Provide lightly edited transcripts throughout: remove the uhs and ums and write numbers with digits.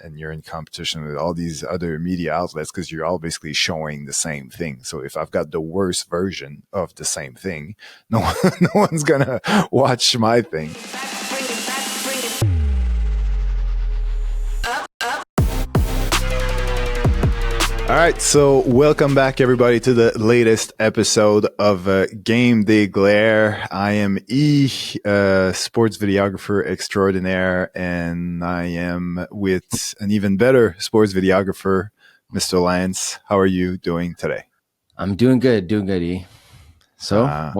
and you're in competition with all these other media outlets because you're all basically showing the same thing. So if I've got the worst version of the same thing, no one's gonna watch my thing. All right, so welcome back, everybody, to the latest episode of Game Day Glare. I am sports videographer extraordinaire, and I am with an even better sports videographer, Mr. Lance. How are you doing today? I'm doing good, E. So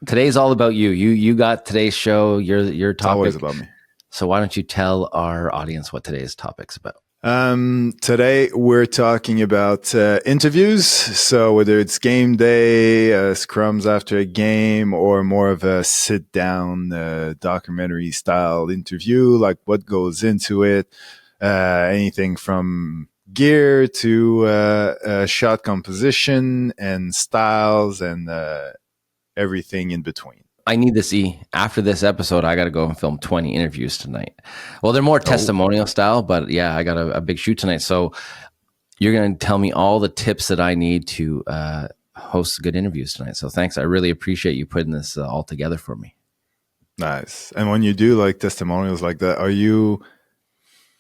today's all about you. You got today's show, your topic. It's always about me. So why don't you tell our audience what today's topic's about? Today we're talking about interviews. So whether it's game day, scrums after a game, or more of a sit down documentary style interview, like what goes into it, anything from gear to shot composition and styles and everything in between. I need this, E. After this episode, I got to go and film 20 interviews tonight. Well, they're more testimonial style, but yeah, I got a big shoot tonight. So you're going to tell me all the tips that I need to host good interviews tonight. So thanks. I really appreciate you putting this all together for me. Nice. And when you do like testimonials like that, are you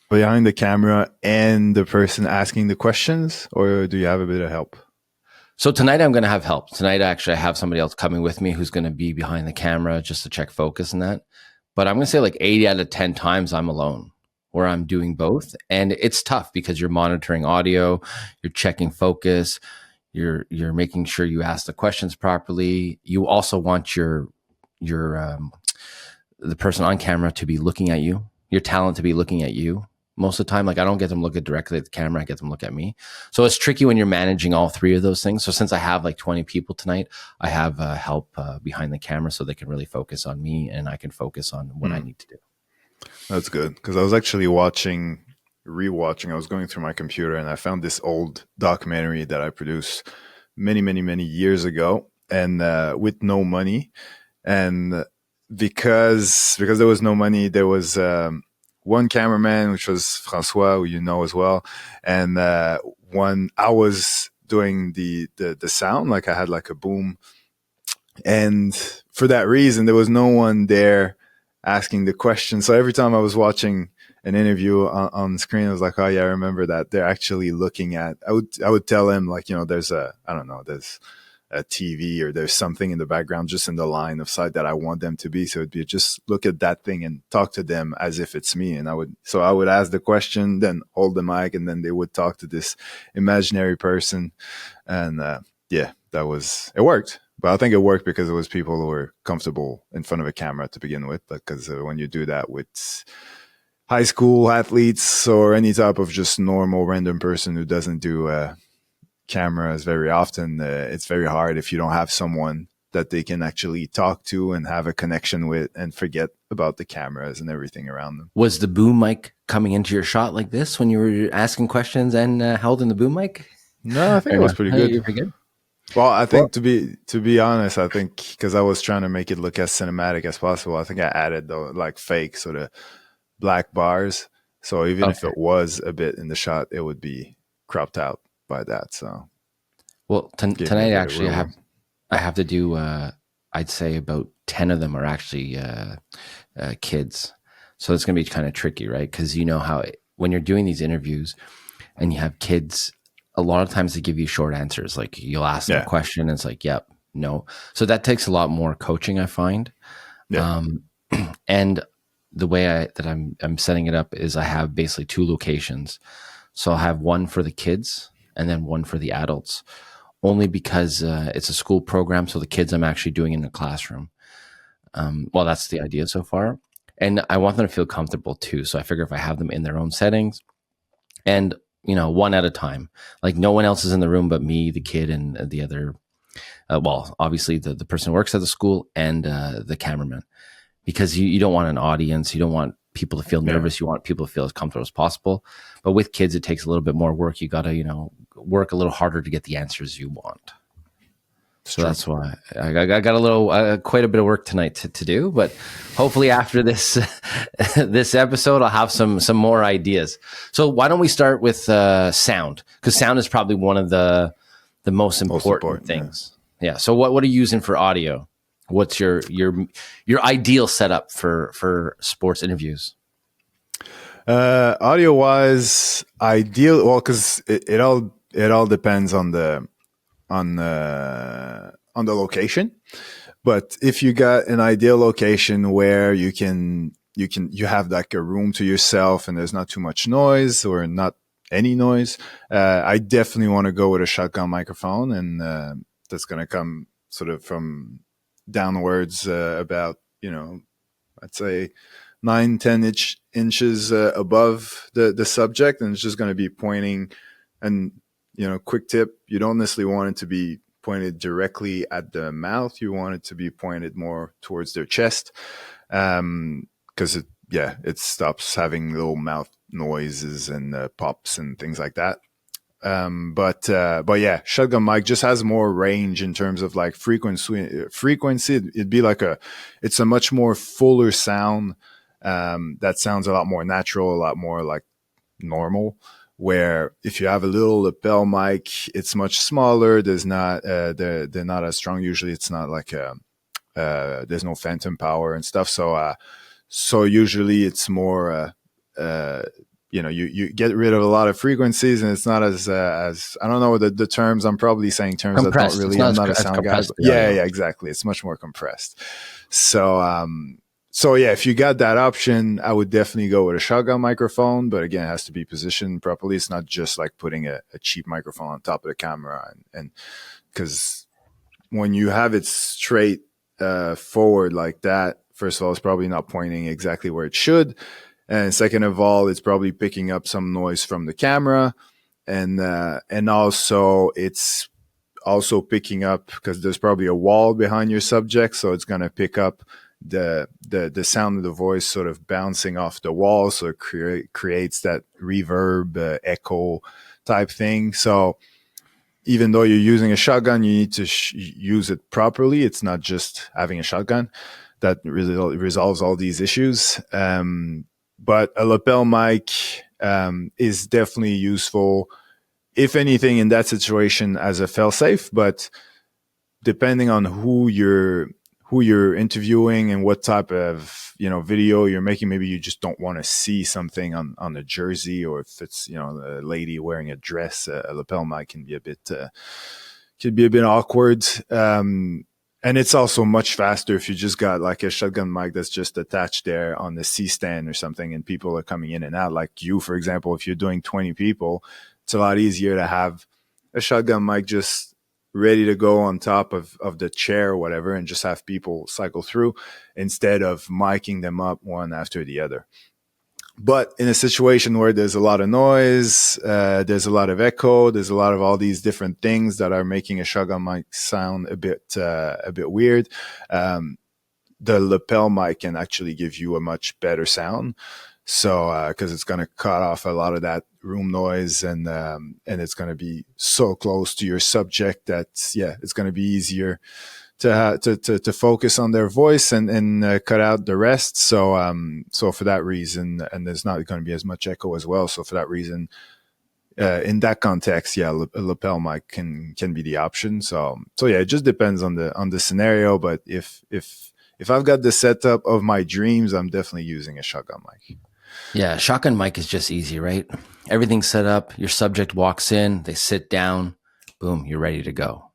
behind the camera and the person asking the questions, or do you have a bit of help? So tonight I'm going to have help. Tonight, actually, I have somebody else coming with me who's going to be behind the camera just to check focus and that. But I'm going to say like 8 out of 10 times I'm alone, where I'm doing both. And it's tough because you're monitoring audio, you're checking focus, you're making sure you ask the questions properly. You also want the person on camera to be looking at you, your talent to be looking at you. Most of the time, like I don't get them looking directly at the camera. I get them look at me. So it's tricky when you're managing all three of those things. So since I have like 20 people tonight, I have help behind the camera so they can really focus on me and I can focus on what I need to do. That's good. Because I was actually rewatching. I was going through my computer and I found this old documentary that I produced many, many, many years ago, and with no money. And because there was no money, there was one cameraman, which was Francois, who you know as well. And when I was doing the sound, like I had like a boom. And for that reason, there was no one there asking the question. So every time I was watching an interview on the screen, I was like, oh yeah, I remember that. They're actually looking at, I would tell him like, there's there's a TV or there's something in the background, just in the line of sight that I want them to be. So it'd be just look at that thing and talk to them as if it's me. And I would ask the question, then hold the mic, and then they would talk to this imaginary person. And it worked. But I think it worked because it was people who were comfortable in front of a camera to begin with. Because when you do that with high school athletes or any type of just normal random person who doesn't do cameras very often, it's very hard if you don't have someone that they can actually talk to and have a connection with and forget about the cameras and everything around them. Was the boom mic coming into your shot like this when you were asking questions and holding the boom mic? No, I think it was pretty good. You're pretty good. Well, I think to be honest, I think because I was trying to make it look as cinematic as possible, I think I added the like fake sort of black bars. So even if it was a bit in the shot, it would be cropped out by that. So tonight actually I have to do I'd say about 10 of them are actually kids, so it's gonna be kind of tricky, right? Because you know how when you're doing these interviews and you have kids, a lot of times they give you short answers. Like you'll ask them a question and it's like yep, no. So that takes a lot more coaching, I find. And the way I'm setting it up is I have basically 2 locations. So I'll have one for the kids and then one for the adults, only because it's a school program. So the kids I'm actually doing in the classroom. Well, that's the idea so far. And I want them to feel comfortable too. So I figure if I have them in their own settings and, one at a time, like no one else is in the room but me, the kid, and the other, obviously the person who works at the school and the cameraman, because you don't want an audience. You don't want people to feel nervous. You want people to feel as comfortable as possible. But with kids, it takes a little bit more work. You got to, work a little harder to get the answers you want. It's So true. that's why I got a little, quite a bit of work tonight to do. But hopefully after this this episode, I'll have some more ideas. So why don't we start with sound? Because sound is probably one of the most Most important important. Yeah. things. Yeah. So what are you using for audio? What's your ideal setup for sports interviews? Audio wise, ideal. Well, because it all depends on the location. But if you got an ideal location where you have like a room to yourself and there's not too much noise or not any noise, I definitely want to go with a shotgun microphone, and that's going to come sort of from downwards about I'd say 9-10 inches above the subject, and it's just going to be pointing. And quick tip: you don't necessarily want it to be pointed directly at the mouth. You want it to be pointed more towards their chest, because it stops having little mouth noises and pops and things like that. But yeah, shotgun mic just has more range in terms of like frequency. It'd be like it's a much more fuller sound, that sounds a lot more natural, a lot more like normal. Where if you have a little lapel mic, it's much smaller. There's not they're not as strong. Usually it's not like there's no phantom power and stuff. So usually it's more you get rid of a lot of frequencies, and it's not as I don't know the terms. I'm probably saying terms that don't Compressed. It's really. not I'm not a as sound guy, compressed but the yeah, audio. yeah, exactly. It's much more compressed. So yeah, if you got that option, I would definitely go with a shotgun microphone. But again, it has to be positioned properly. It's not just like putting a cheap microphone on top of the camera, and because when you have it straight forward like that, first of all, it's probably not pointing exactly where it should. And second of all, it's probably picking up some noise from the camera, and also it's also picking up because there's probably a wall behind your subject, so it's going to pick up the sound of the voice sort of bouncing off the wall, so it creates that reverb echo type thing. So even though you're using a shotgun, you need to use it properly. It's not just having a shotgun that really resolves all these issues. But a lapel mic is definitely useful, if anything, in that situation as a fail-safe. But depending on who you're interviewing and what type of video you're making, maybe you just don't want to see something on a jersey, or if it's a lady wearing a dress, a lapel mic can be a bit awkward. And it's also much faster if you just got like a shotgun mic that's just attached there on the C-stand or something, and people are coming in and out. Like you, for example, if you're doing 20 people, it's a lot easier to have a shotgun mic just ready to go on top of the chair or whatever, and just have people cycle through instead of miking them up one after the other. But in a situation where there's a lot of noise, there's a lot of echo, there's a lot of all these different things that are making a shotgun mic sound a bit weird, the lapel mic can actually give you a much better sound. So because it's going to cut off a lot of that room noise, and it's going to be so close to your subject that it's going to be easier to focus on their voice and cut out the rest. So for that reason, and there's not going to be as much echo as well. So for that reason, in that context, a lapel mic can be the option. So yeah, it just depends on the scenario. But if I've got the setup of my dreams, I'm definitely using a shotgun mic. Yeah, shotgun mic is just easy, right? Everything's set up. Your subject walks in, they sit down, boom, you're ready to go.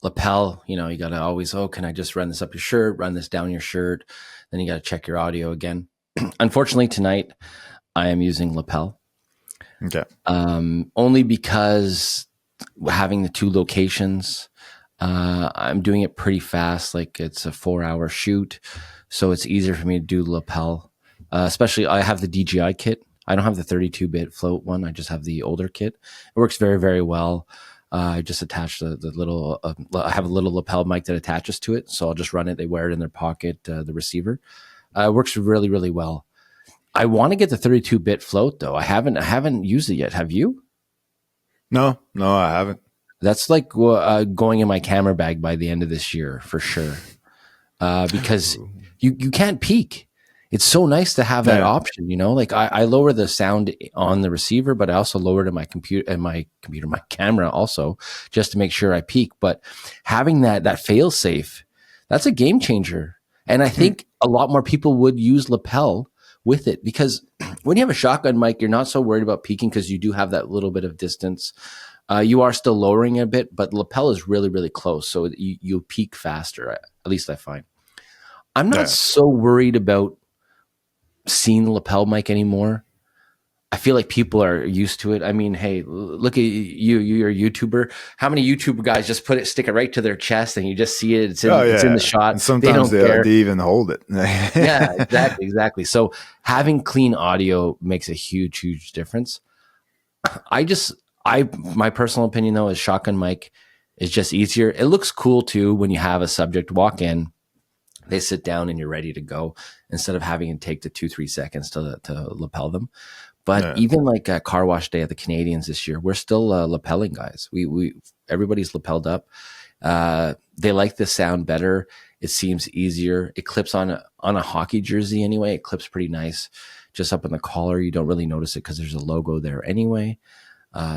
Lapel, you got to always, can I just run this up your shirt, run this down your shirt? Then you got to check your audio again. Unfortunately, tonight I am using lapel. Okay. Only because having the two locations, I'm doing it pretty fast. Like it's a 4-hour shoot, so it's easier for me to do lapel. Especially, I have the DJI kit. I don't have the 32-bit float one. I just have the older kit. It works very, very well. I just attach the little. I have a little lapel mic that attaches to it, so I'll just run it. They wear it in their pocket. The receiver it works really, really well. I want to get the 32-bit float though. I haven't used it yet. Have you? No, I haven't. That's like going in my camera bag by the end of this year for sure. Because you can't peek. It's so nice to have that Yeah. option, you know. Like I lower the sound on the receiver, but I also lower it in my camera also, just to make sure I peek. But having that fail safe, that's a game changer. And I think a lot more people would use lapel with it, because when you have a shotgun mic, you're not so worried about peaking because you do have that little bit of distance. You are still lowering a bit, but the lapel is really, really close. So you peak faster, at least I find. I'm not Yeah. so worried about seeing the lapel mic anymore. I feel like people are used to it. I mean, hey, look at you. You're a YouTuber. How many YouTube guys just stick it right to their chest, and you just see it? Oh It's in the yeah. shot. And They sometimes don't they care. even hold it. Yeah, exactly. So having clean audio makes a huge, huge difference. I just, my personal opinion though is shotgun mic is just easier. It looks cool too when you have a subject walk in, they sit down and you're ready to go, instead of having to take the 2-3 seconds to lapel them. But Yeah. even like a car wash day at the Canadians this year, we're still lapelling guys. We everybody's lapelled up. They like the sound better. It seems easier. It clips on a hockey jersey anyway. It clips pretty nice, just up in the collar. You don't really notice it because there's a logo there anyway.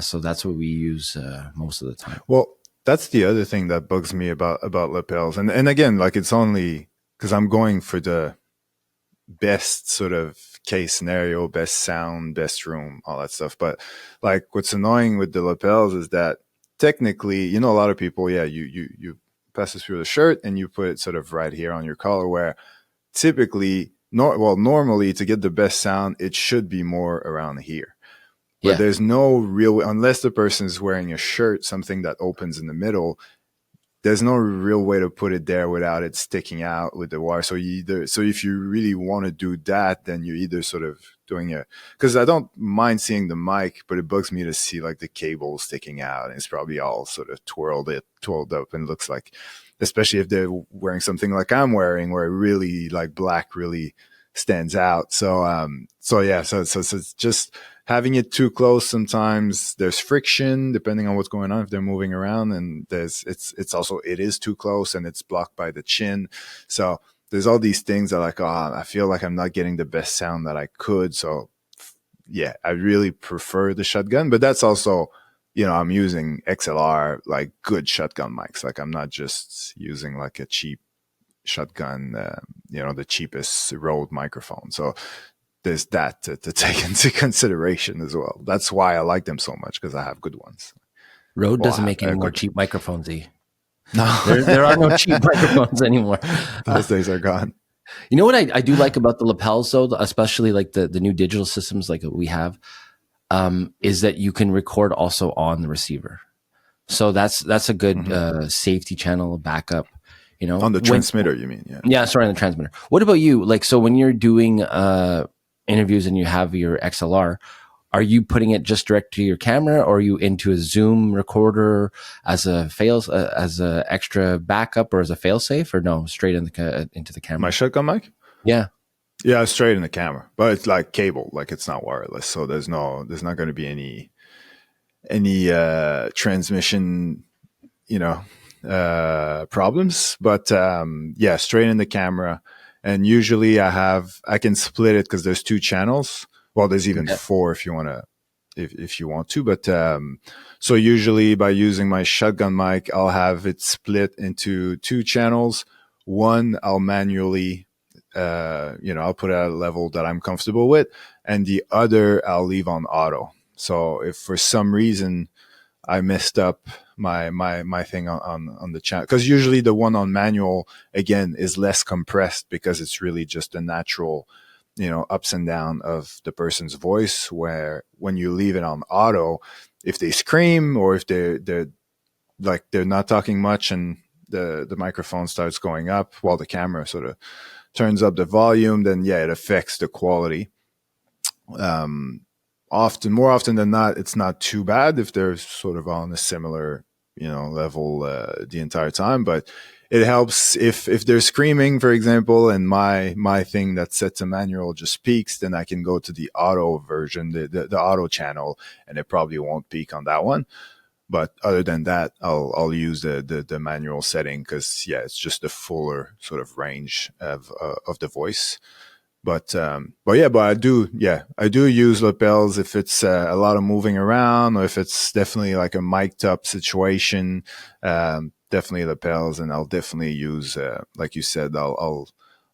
So that's what we use most of the time. Well, that's the other thing that bugs me about lapels. And again, like it's only because I'm going for the best sort of case scenario, best sound, best room, all that stuff. But like what's annoying with the lapels is that technically, you know, a lot of people, yeah, you pass it through the shirt and you put it sort of right here on your collar, where typically, normally to get the best sound, it should be more around here. But Yeah. there's no real, unless the person is wearing a shirt, something that opens in the middle, there's no real way to put it there without it sticking out with the wire. So so if you really want to do that, then you're either sort of doing because I don't mind seeing the mic, but it bugs me to see like the cable sticking out, and it's probably all sort of twirled up, and looks like, especially if they're wearing something like I'm wearing, where it really like black really stands out. So yeah, so it's just having it too close. Sometimes there's friction depending on what's going on if they're moving around, and it's also, it is too close and it's blocked by the chin. So there's all these things that like, I feel like I'm not getting the best sound that I could. So yeah, I really prefer the shotgun, but that's also, you know, I'm using XLR, like good shotgun mics. Like I'm not just using like a cheap shotgun, you know, the cheapest Rode microphone. So there's that to take into consideration as well. That's why I like them so much, because I have good ones. Rode Well, I doesn't have make any more good. cheap microphones. No, There are no cheap microphones anymore. those days are gone. You know what I do like about the lapels though, especially like the new digital systems like we have, is that you can record also on the receiver. So that's a good safety channel backup. You know, On the transmitter, you mean? Yeah. yeah, sorry, on the transmitter. What about you? Like, so when you're doing interviews and you have your XLR, are you putting it just direct to your camera, or are you into a Zoom recorder as a extra backup or as a failsafe, or no, straight into the camera? My shotgun mic? Yeah. Yeah, straight in the camera, but it's like cable, like it's not wireless, so there's not going to be any transmission, you know, problems. But yeah, straight in the camera. And usually I can split it because there's two channels. Well, there's even four if you want to, if you want to. But so usually by using my shotgun mic, I'll have it split into two channels. One, I'll manually, you know, I'll put it at a level that I'm comfortable with, and the other I'll leave on auto. So if for some reason I messed up my thing on the channel, because usually the one on manual again is less compressed because it's really just a natural, you know, ups and down of the person's voice, where when you leave it on auto, if they scream or if they're like they're not talking much and the microphone starts going up while the camera sort of turns up the volume, then yeah, it affects the quality. More often than not, it's not too bad if they're sort of on a similar, you know, level the entire time. But it helps if they're screaming, for example, and my thing that's set to manual just peaks, then I can go to the auto version, the auto channel, and it probably won't peak on that one. But other than that, I'll use the manual setting because yeah, it's just a fuller sort of range of the voice. But yeah, I do use lapels if it's a lot of moving around, or if it's definitely like a mic'd up situation. Definitely lapels, and I'll definitely use, like you said, I'll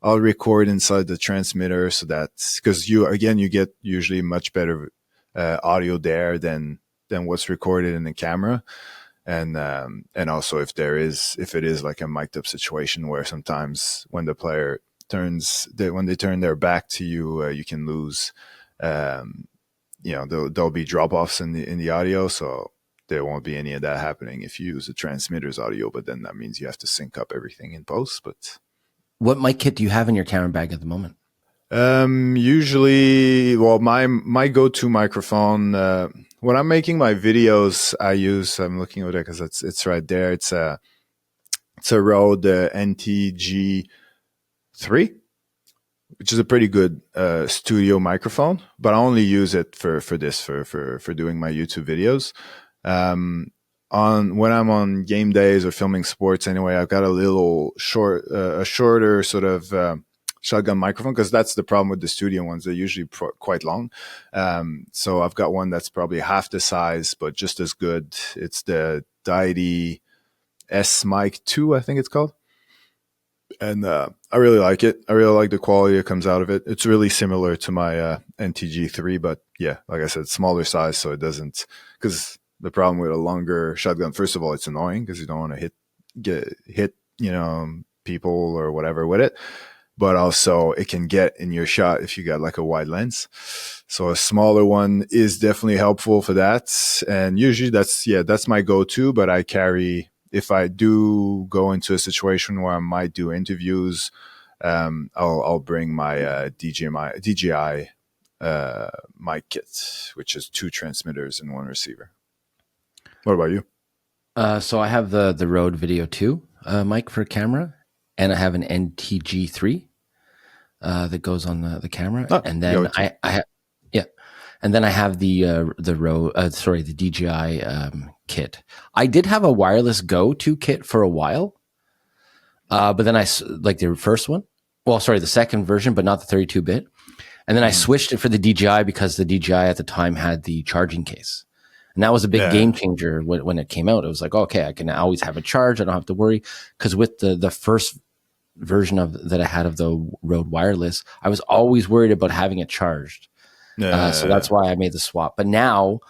record inside the transmitter, so that's because you get usually much better audio there than what's recorded in the camera. And also if it is like a mic'd up situation where sometimes when the player when they turn their back to you, you can lose. Um, there'll be drop offs in the audio, so there won't be any of that happening if you use the transmitter's audio. But then that means you have to sync up everything in post. But What mic kit do you have in your camera bag at the moment? usually, well, my go to microphone. When I'm making my videos, I'm looking over there because it's right there. It's a Rode NTG3, which is a pretty good studio microphone, but I only use it for doing my YouTube videos. On when I'm on game days or filming sports, anyway, I've got a shorter sort of shotgun microphone, because that's the problem with the studio ones. They're usually quite long. So I've got one that's probably half the size, but just as good. It's the Deity S Mic 2, I think it's called. And I really like it. I really like the quality that comes out of it. It's really similar to my NTG3, but yeah, like I said, smaller size, so it doesn't. Because the problem with a longer shotgun, first of all, it's annoying because you don't want to hit people or whatever with it. But also, it can get in your shot if you got like a wide lens. So a smaller one is definitely helpful for that. And usually that's my go-to. But I carry, if I do go into a situation where I might do interviews, I'll bring my DJI mic kit, which is 2 transmitters and 1 receiver. What about you? So I have the Rode Video 2 mic for camera, and I have an NTG3 that goes on the camera, and then and then I have the DJI kit. I did have a wireless Go-to kit for a while, but then like the first one. Well, sorry, the second version, but not the 32-bit. And then I switched it for the DJI because the DJI at the time had the charging case. And that was a big game changer when it came out. It was like, okay, I can always have it charged. I don't have to worry. Because with the first version that I had of the Rode Wireless, I was always worried about having it charged. So that's why I made the swap. But now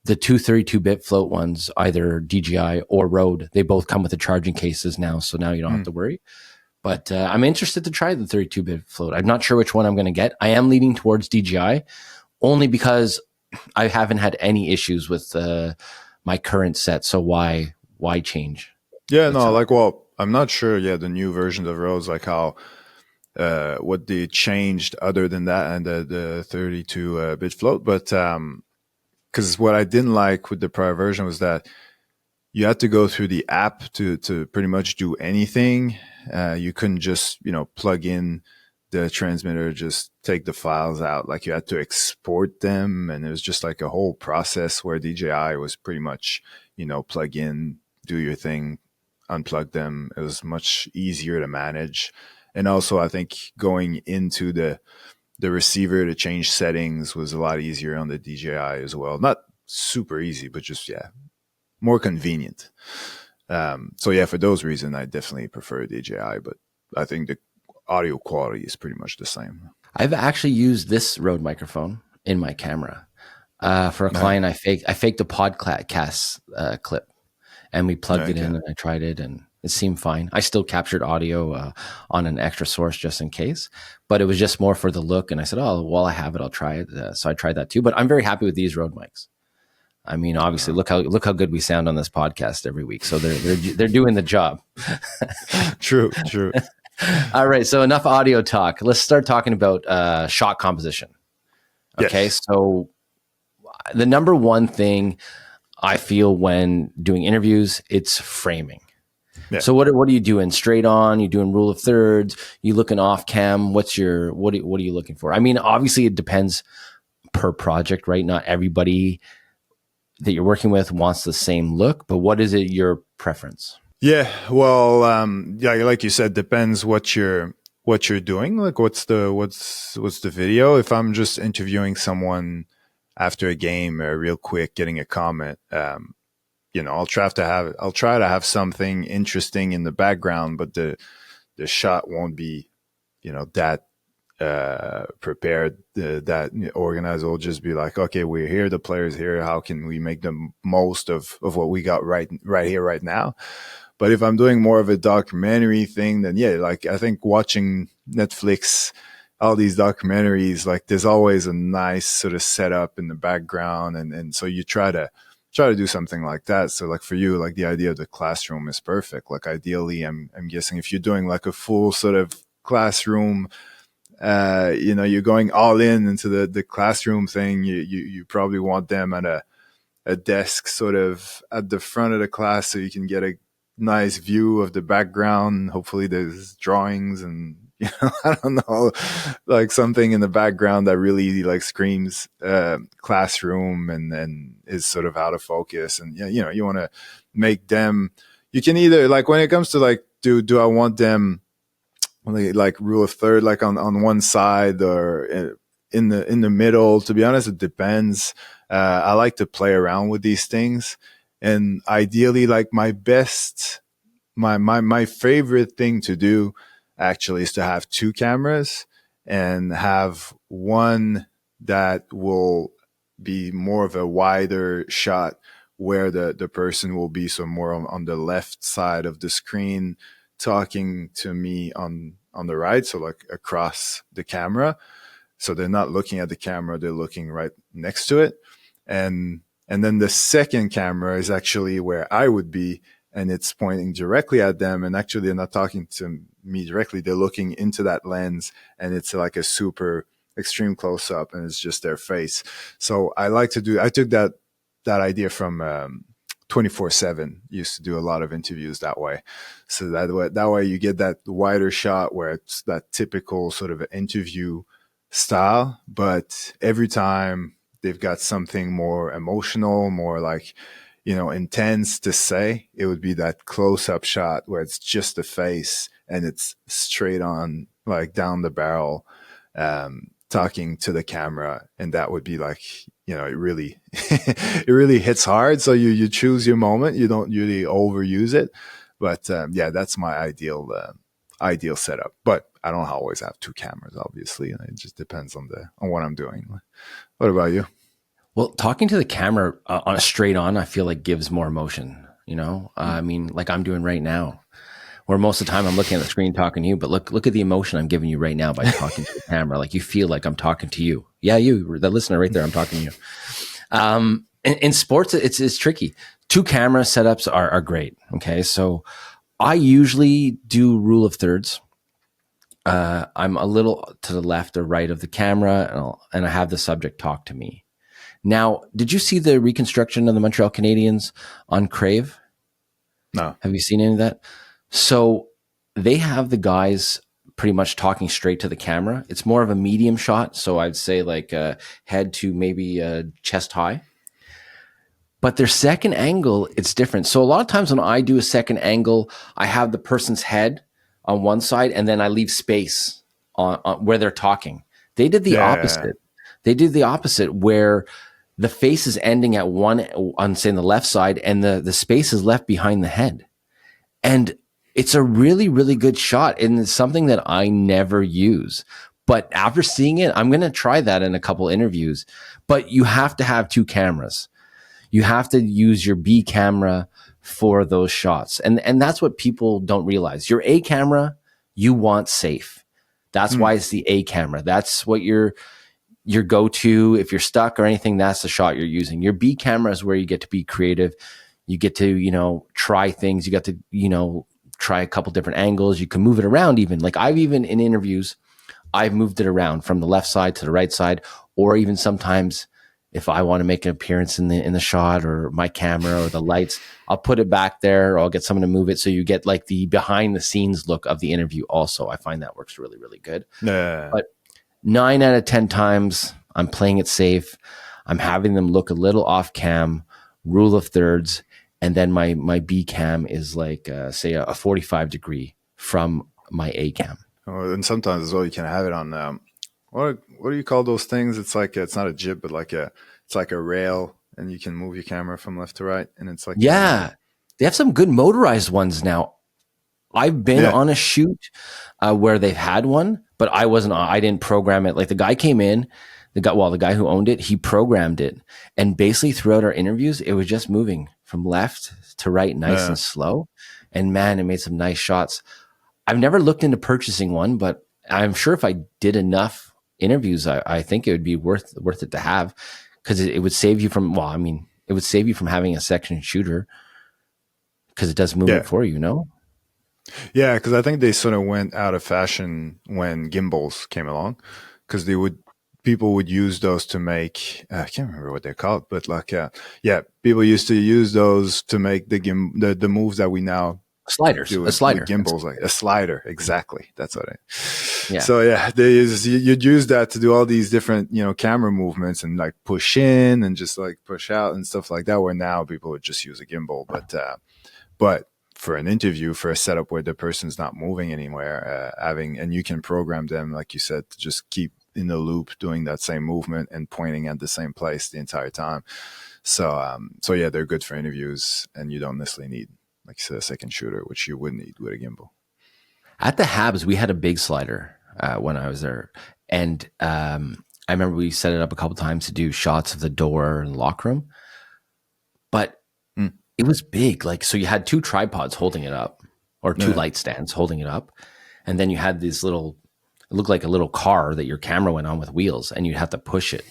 the 232-bit float ones, either DJI or Rode, they both come with the charging cases now. So now you don't have to worry. But I'm interested to try the 32-bit float. I'm not sure which one I'm going to get. I am leaning towards DJI only because I haven't had any issues with my current set. So why change? Yeah, no, well, I'm not sure. Yeah, the new versions of Rode's, like how what they changed other than that and the 32-bit float. But because what I didn't like with the prior version was that you had to go through the app to pretty much do anything. You couldn't just plug in the transmitter, just take the files out. Like you had to export them, and it was just like a whole process where DJI was pretty much plug in, do your thing, unplug them. It was much easier to manage. And also, I think going into the receiver to change settings was a lot easier on the DJI as well. Not super easy, but just more convenient. So yeah, for those reasons, I definitely prefer DJI, but I think the audio quality is pretty much the same. I've actually used this Rode microphone in my camera for a client. I faked a podcast clip, and we plugged it in, and I tried it, and it seemed fine. I still captured audio on an extra source just in case, but it was just more for the look. And I said, oh, while I have it, I'll try it. So I tried that too. But I'm very happy with these Rode mics. I mean, obviously, look how good we sound on this podcast every week. So they're doing the job. True. All right. So enough audio talk. Let's start talking about shot composition. Okay. Yes. So the number one thing I feel when doing interviews, it's framing. Yeah. So what are you doing? Straight on? You doing rule of thirds? You looking off cam? What are you looking for? I mean, obviously it depends per project, right? Not everybody that you're working with wants the same look, but what is it your preference? Yeah, well, yeah, like you said, depends what you're doing. Like, what's the video? If I'm just interviewing someone after a game, real quick, getting a comment, I'll try to have something interesting in the background, but the shot won't be, that prepared. That organizer will just be like, okay, we're here, the players here. How can we make the most of what we got right here, right now? But if I'm doing more of a documentary thing, then yeah, like I think watching Netflix, all these documentaries, like there's always a nice sort of setup in the background, and so you try to do something like that. So like for you, like the idea of the classroom is perfect. Like ideally, I'm guessing if you're doing like a full sort of classroom, you're going all in into the classroom thing. You probably want them at a desk sort of at the front of the class so you can get a nice view of the background. Hopefully there's drawings and I don't know, like something in the background that really like screams classroom and is sort of out of focus. And yeah, you want to make them, you can either like when it comes to like, do I want them like rule of third, like on one side or in the middle? To be honest, it depends. I like to play around with these things, and ideally, like my favorite thing to do actually is to have two cameras and have one that will be more of a wider shot where the person will be so more on the left side of the screen talking to me on the right, so like across the camera, so they're not looking at the camera, they're looking right next to it. And then the second camera is actually where I would be, and it's pointing directly at them, and actually they're not talking to me directly, they're looking into that lens, and it's like a super extreme close up and it's just their face. So I took that idea from 24/7 used to do a lot of interviews that way. So that way you get that wider shot where it's that typical sort of interview style, but every time they've got something more emotional, more like, intense to say, it would be that close up shot where it's just the face and it's straight on, like down the barrel, talking to the camera. And that would be like, it really, it really hits hard. So you choose your moment. You don't really overuse it. But yeah, that's my ideal setup. But I don't always have two cameras, obviously. And it just depends on what I'm doing. What about you? Well, talking to the camera on a straight on, I feel like gives more emotion. I mean, like I'm doing right now, where most of the time I'm looking at the screen talking to you, but look at the emotion I'm giving you right now by talking to the camera. Like you feel like I'm talking to you. Yeah, you, the listener right there, I'm talking to you. In sports, it's tricky. Two camera setups are great. Okay, so I usually do rule of thirds. I'm a little to the left or right of the camera, and I have the subject talk to me. Now, did you see the reconstruction of the Montreal Canadiens on Crave? No. Have you seen any of that? So they have the guys pretty much talking straight to the camera. It's more of a medium shot, so I'd say like head to maybe chest high. But their second angle, it's different. So a lot of times when I do a second angle, I have the person's head on one side, and then I leave space on where they're talking. They did the Yeah. opposite. They did the opposite where the face is ending at one on, say, the left side, and the space is left behind the head. And it's a really, really good shot. And it's something that I never use. But after seeing it, I'm going to try that in a couple interviews. But you have to have two cameras. You have to use your B camera for those shots. And that's what people don't realize. Your A camera, you want safe. That's why it's the A camera. That's what your go-to. If you're stuck or anything, that's the shot you're using. Your B camera is where you get to be creative. You get to, try things. You got to, try a couple different angles. You can move it around even. Like I've even in interviews, I've moved it around from the left side to the right side, or even sometimes if I want to make an appearance in the shot or my camera or the lights, I'll put it back there or I'll get someone to move it. So you get like the behind the scenes look of the interview also. I find that works really, really good. Yeah. But 9 out of 10 times I'm playing it safe. I'm having them look a little off cam rule of thirds, and then my B cam is like say a 45 degree from my A cam. And sometimes as well, you can have it on what do you call those things? It's like it's not a jib, but it's like a rail, and you can move your camera from left to right, and it's like Yeah, they have some good motorized ones now. I've been yeah, on a shoot where they've had one, but I didn't program it. Like the guy came in, the guy who owned it, he programmed it. And basically throughout our interviews, it was just moving from left to right, nice and slow. And man, it made some nice shots. I've never looked into purchasing one, but I'm sure if I did enough interviews, I think it would be worth it to have, because it would save you from, it would save you from having a section shooter, because it does movement yeah. for you, no? Yeah, because I think they sort of went out of fashion when gimbals came along, because people would use those to make I can't remember what they're called, but like yeah, people used to use those to make the moves that we now Sliders, do a with slider. gimbals, like a slider. Exactly, that's what I. Yeah. So yeah, you'd use that to do all these different camera movements and like push in and just like push out and stuff like that. Where now people would just use a gimbal, but for an interview, for a setup where the person's not moving anywhere, and you can program them, like you said, to just keep in the loop doing that same movement and pointing at the same place the entire time. So yeah, they're good for interviews, and you don't necessarily need, like you said, a second shooter, which you would need with a gimbal. At the Habs, we had a big slider when I was there. And I remember we set it up a couple times to do shots of the door and locker room. But Mm. it was big. Like, so you had two tripods holding it up, or two Yeah. light stands holding it up. And then you had this it looked like a little car that your camera went on with wheels, and you'd have to push it.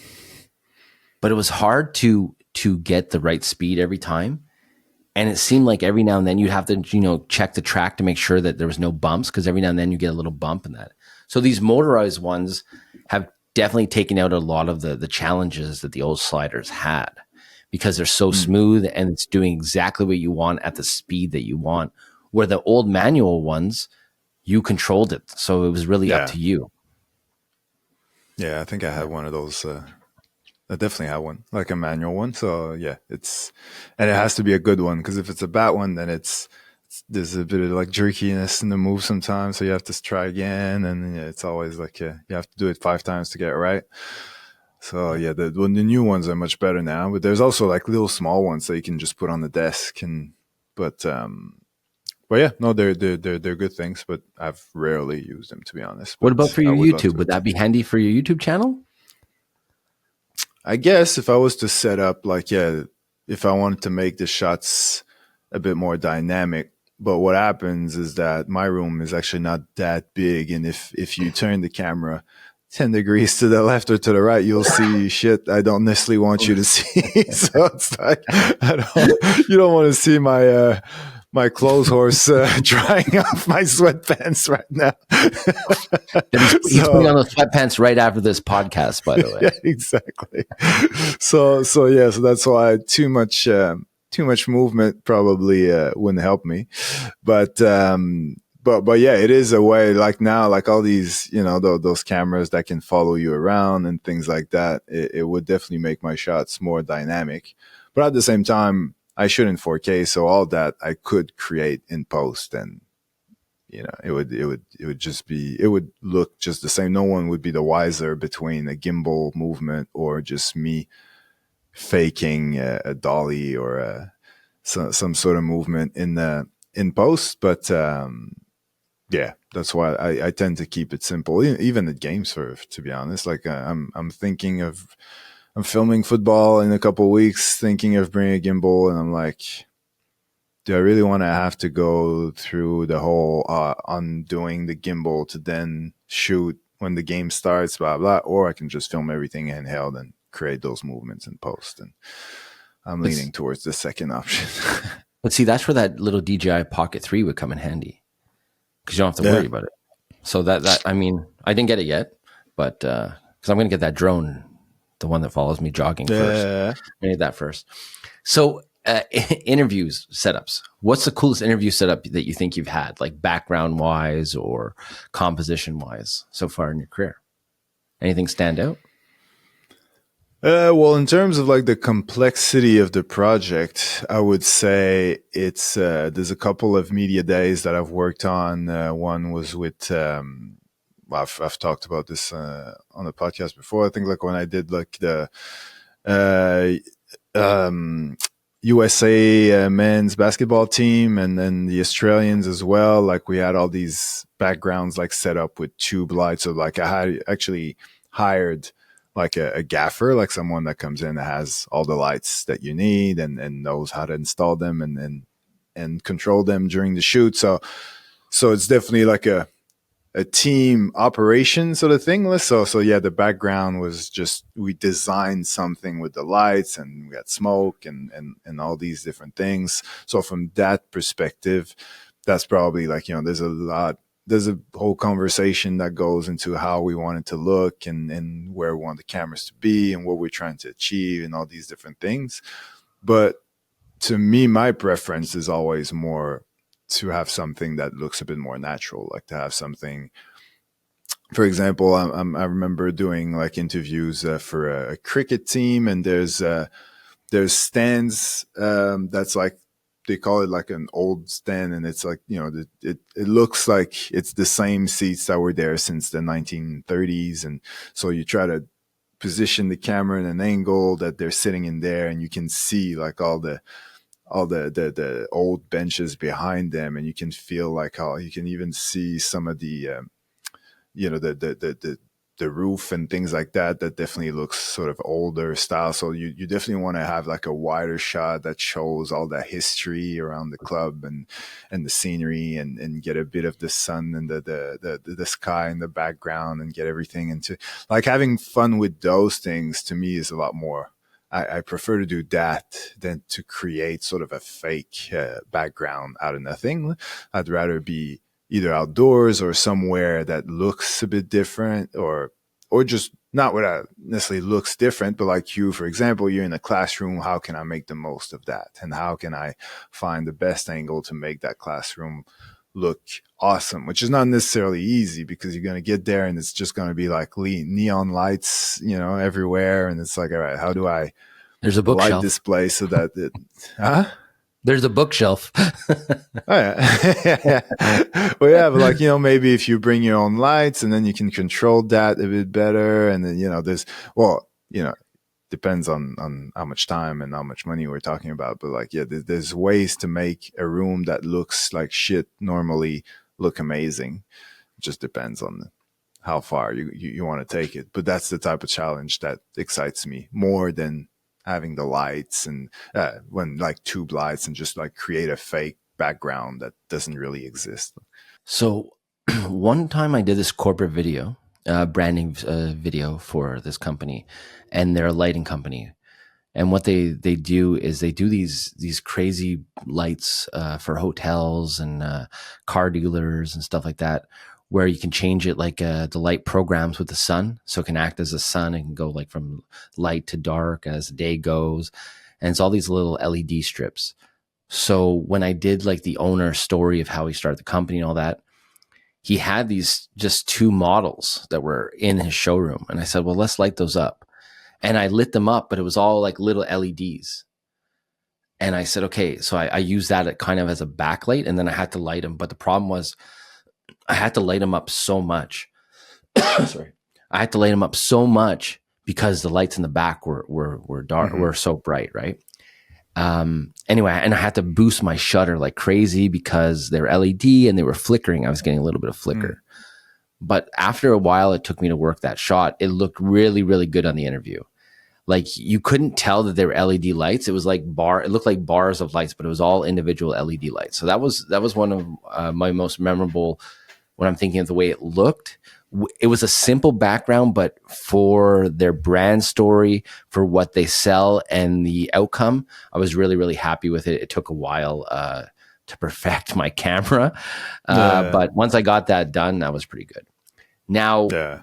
But it was hard to get the right speed every time. And it seemed like every now and then you'd have to, check the track to make sure that there was no bumps, because every now and then you get a little bump in that. So these motorized ones have definitely taken out a lot of the challenges that the old sliders had, because they're so smooth and it's doing exactly what you want at the speed that you want. Where the old manual ones, you controlled it. So it was really up Yeah. to you. Yeah, I think I had one of those. I definitely have one, like a manual one. So yeah, and it has to be a good one, because if it's a bad one, then there's a bit of like jerkiness in the move sometimes. So you have to try again, and yeah, it's always like you have to do it 5 times to get it right. So yeah, the new ones are much better now, but there's also like little small ones that you can just put on the desk, but yeah, no, they're good things, but I've rarely used them, to be honest. What about But for I your would love YouTube? to. Would that be handy for your YouTube channel? I guess if I was to set up, like, yeah, if I wanted to make the shots a bit more dynamic, but what happens is that my room is actually not that big, and if you turn the camera 10 degrees to the left or to the right, you'll see shit I don't necessarily want you to see. So it's like, you don't want to see my clothes horse drying off my sweatpants right now. He's putting on those sweatpants right after this podcast, by the way. Yeah, exactly. So yeah, so that's why too much movement probably wouldn't help me, but yeah, it is a way, like now, like all these those cameras that can follow you around and things like that. It would definitely make my shots more dynamic, but at the same time, I shoot in 4K, so all that I could create in post, and it would look just the same. No one would be the wiser between a gimbal movement or just me faking a dolly or some sort of movement in post. But yeah, that's why I tend to keep it simple, even at game surf, to be honest. Like I'm filming football in a couple of weeks, thinking of bringing a gimbal, and I'm like, do I really want to have to go through the whole undoing the gimbal to then shoot when the game starts, blah, blah, or I can just film everything handheld and create those movements in post. And I'm leaning towards the second option. But see, that's where that little DJI Pocket 3 would come in handy, because you don't have to worry about it. So that I mean, I didn't get it yet, but because I'm going to get that drone, the one that follows me jogging first. I need that first. So interviews setups. What's the coolest interview setup that you think you've had, like background wise or composition wise, so far in your career? Anything stand out? Well, in terms of like the complexity of the project, I would say it's there's a couple of media days that I've worked on. One was with well, I've talked about this on the podcast before. I think like when I did like the uh, um, USA men's basketball team and then the Australians as well. Like we had all these backgrounds like set up with tube lights. So like I had actually hired like a gaffer, like someone that comes in that has all the lights that you need and knows how to install them and control them during the shoot. So it's definitely like a team operation sort of thing. So yeah, the background was just we designed something with the lights and we had smoke and all these different things. So from that perspective, that's probably like, you know, there's a whole conversation that goes into how we want it to look and where we want the cameras to be and what we're trying to achieve and all these different things. But to me, my preference is always more to have something that looks a bit more natural, like to have something. For example, I remember doing like interviews for a cricket team, and there's stands that's like they call it like an old stand, and it's like, you know, it looks like it's the same seats that were there since the 1930s, and so you try to position the camera in an angle that they're sitting in there, and you can see like all the old benches behind them, and you can feel like how you can even see some of the you know the roof and things like that that definitely looks sort of older style. So you definitely want to have like a wider shot that shows all that history around the club and the scenery and get a bit of the sun and the sky in the background and get everything into like having fun with those things. To me is a lot more, I prefer to do that than to create sort of a fake background out of nothing. I'd rather be either outdoors or somewhere that looks a bit different, or just not what necessarily looks different, but like you, for example, you're in a classroom. How can I make the most of that? And how can I find the best angle to make that classroom look awesome, which is not necessarily easy because you're going to get there and it's just going to be like neon lights, you know, everywhere. And it's like, all right, how do I There's a light bookshelf. display so that huh? There's a bookshelf. Oh yeah. Well, yeah, but like, you know, maybe if you bring your own lights and then you can control that a bit better. And then, you know, well, you know, depends on how much time and how much money we're talking about. But like, yeah, there's ways to make a room that looks like shit normally look amazing. It just depends on how far you want to take it. But that's the type of challenge that excites me more than having the lights and when like tube lights and just like create a fake background that doesn't really exist. So one time I did this corporate video, branding video for this company, and they're a lighting company. And what they do is they do these crazy lights for hotels and car dealers and stuff like that, where you can change it like the light programs with the sun, so it can act as a sun. It can go like from light to dark as the day goes, and it's all these little LED strips. So when I did like the owner story of how he started the company and all that, he had these just two models that were in his showroom, and I said, well, let's light those up. And I lit them up, but it was all like little LEDs. And I said, okay, so I used that kind of as a backlight, and then I had to light them. But the problem was I had to light them up so much. Sorry. I had to light them up so much because the lights in the back were dark, Mm-hmm. were so bright, right? Anyway, and I had to boost my shutter like crazy because they're LED and they were flickering. I was getting a little bit of flicker. But after a while, it took me to work that shot. It looked really, really good on the interview. Like you couldn't tell that they were LED lights. It was like it looked like bars of lights, but it was all individual LED lights. So that was one of my most memorable when I'm thinking of the way it looked. It was a simple background, but for their brand story, for what they sell and the outcome, I was really, really happy with it. It took a while to perfect my camera. Yeah. But once I got that done, that was pretty good. Now, Yeah.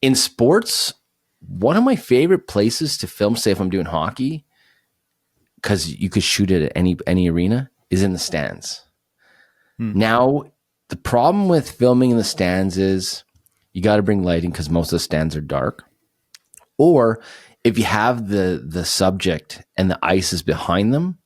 in sports, one of my favorite places to film, say if I'm doing hockey, because you could shoot it at any arena, is in the stands. Hmm. Now, the problem with filming in the stands is you got to bring lighting because most of the stands are dark. Or if you have the subject and the ice is behind them,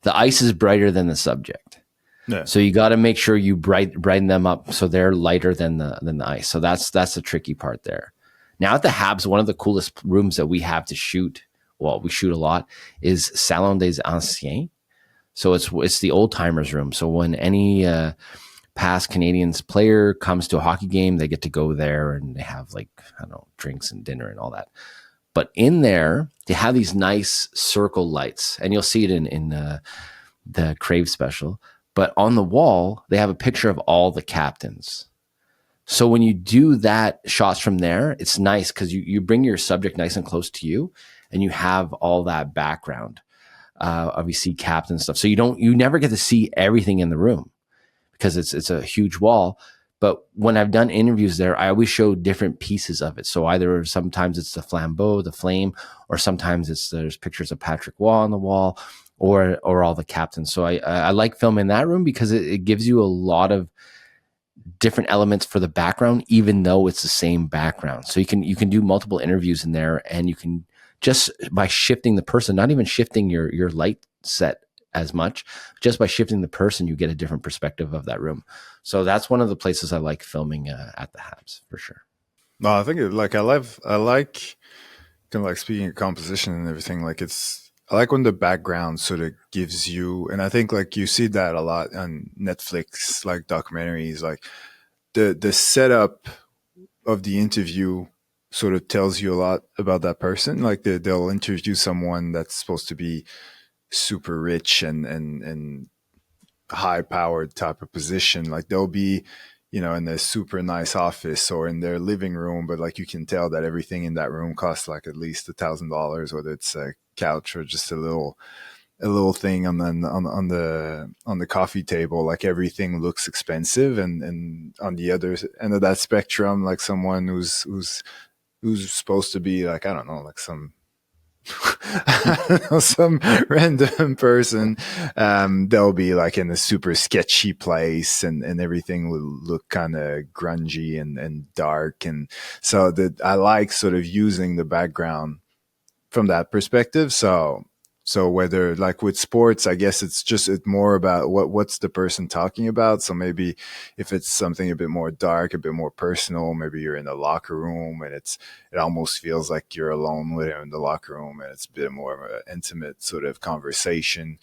the ice is brighter than the subject. Yeah. So you got to make sure you brighten them up so they're lighter than the ice. So that's the tricky part there. Now at the Habs, one of the coolest rooms that we have to shoot, well, we shoot a lot, is Salon des Anciens. So it's the old timers room. So when any past Canadians player comes to a hockey game, they get to go there and they have like, I don't know, drinks and dinner and all that. But in there, they have these nice circle lights, and you'll see it in the Crave special. But on the wall, they have a picture of all the captains. So when you do that shots from there, it's nice because you bring your subject nice and close to you, and you have all that background of you see captain stuff. So you never get to see everything in the room because it's a huge wall. But when I've done interviews there, I always show different pieces of it. So either sometimes it's the flambeau, the flame, or sometimes there's pictures of Patrick Waugh on the wall, or all the captains. So I like filming that room because it gives you a lot of different elements for the background, even though it's the same background. So you can do multiple interviews in there, and you can just by shifting the person, not even shifting your light set as much, just by shifting the person, you get a different perspective of that room. So that's one of the places I like filming at the Habs for sure. No, I think I like kind of like speaking of composition and everything. Like I like when the background sort of gives you, and I think like you see that a lot on Netflix, like documentaries, like the setup of the interview sort of tells you a lot about that person. Like they'll interview someone that's supposed to be super rich and high powered type of position. Like they'll be, in a super nice office or in their living room, but like you can tell that everything in that room costs like at least $1,000, whether it's a couch or just a little thing on the coffee table. Like everything looks expensive, and on the other end of that spectrum, like someone who's supposed to be like, I don't know, like some some random person, they'll be like in a super sketchy place, and everything will look kind of grungy and dark. And so that I like sort of using the background from that perspective. So whether like with sports, I guess it's more about what's the person talking about. So maybe if it's something a bit more dark, a bit more personal, maybe you're in the locker room and it almost feels like you're alone with him in the locker room, and it's a bit more of an intimate sort of conversation.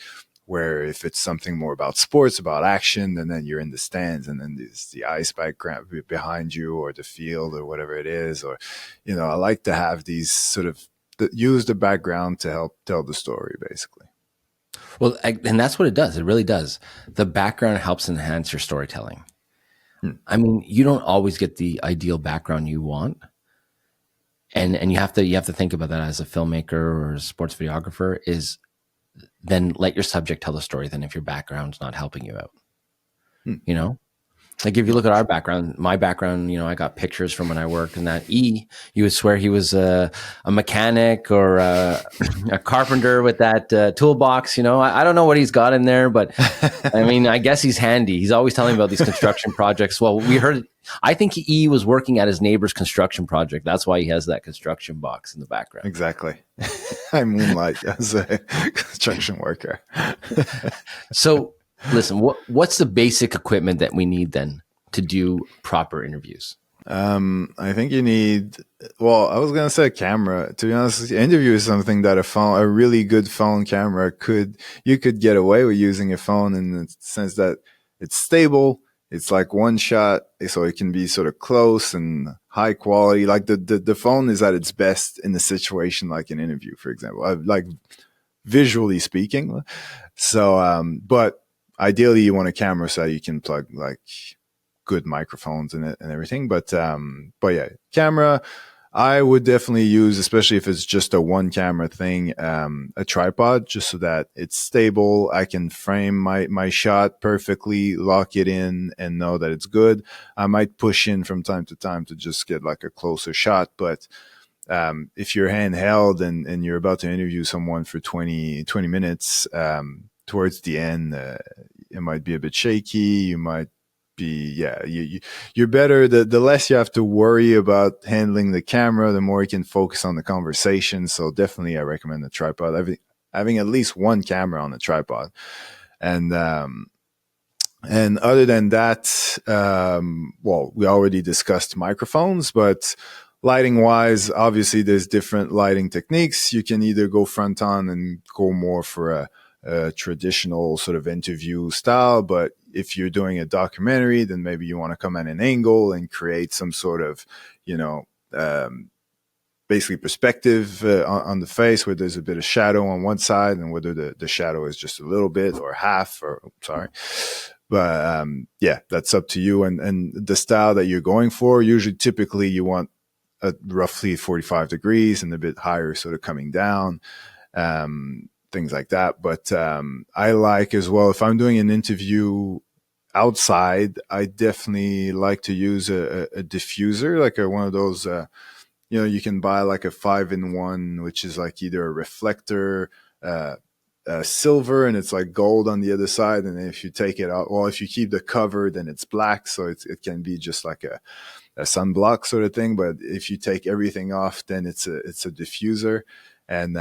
Where if it's something more about sports, about action, and then you're in the stands, and then there's the ice background behind you, or the field, or whatever it is, or I like to have these sort of use the background to help tell the story, basically. Well, and that's what it does. It really does. The background helps enhance your storytelling. I mean, you don't always get the ideal background you want, and you have to think about that as a filmmaker or a sports videographer. Is then let your subject tell the story. Then if your background's not helping you out, Like if you look at our background, my background, I got pictures from when I worked in that you would swear he was a mechanic or a carpenter with that toolbox. I don't know what he's got in there, but I mean, I guess he's handy. He's always telling me about these construction projects. Well, I think he was working at his neighbor's construction project. That's why he has that construction box in the background. Exactly. I moonlight as a construction worker. So, listen, what's the basic equipment that we need then to do proper interviews? I think you need, well, I was going to say camera. To be honest, interview is something that a really good phone camera you could get away with using a phone in the sense that it's stable. It's like one shot, so it can be sort of close and high quality. Like the phone is at its best in a situation like an interview, for example, like visually speaking. So, but ideally you want a camera so you can plug like good microphones in it and everything. But yeah, camera, I would definitely use, especially if it's just a one camera thing, a tripod, just so that it's stable. I can frame my shot perfectly, lock it in, and know that it's good. I might push in from time to time to just get like a closer shot. But if you're handheld and you're about to interview someone for 20 minutes, towards the end, it might be a bit shaky. You might be, yeah, you're better. The less you have to worry about handling the camera, the more you can focus on the conversation. So definitely, I recommend the tripod. Having at least one camera on the tripod, and and other than that, well, we already discussed microphones, but lighting wise, obviously there's different lighting techniques. You can either go front on and go more for a traditional sort of interview style, but if you're doing a documentary, then maybe you want to come at an angle and create some sort of, you know, basically perspective on the face where there's a bit of shadow on one side and whether the shadow is just a little bit or half or sorry. But yeah, that's up to you and the style that you're going for. Usually, typically, you want roughly 45 degrees and a bit higher, sort of coming down, things like that. But I like as well, if I'm doing an interview outside, I definitely like to use a diffuser, like one of those. You know, you can buy like a 5-in-1, which is like either a reflector, silver, and it's like gold on the other side. And if you take it out, well, if you keep the cover, then it's black. So it can be just like a sunblock sort of thing. But if you take everything off, then it's a diffuser. And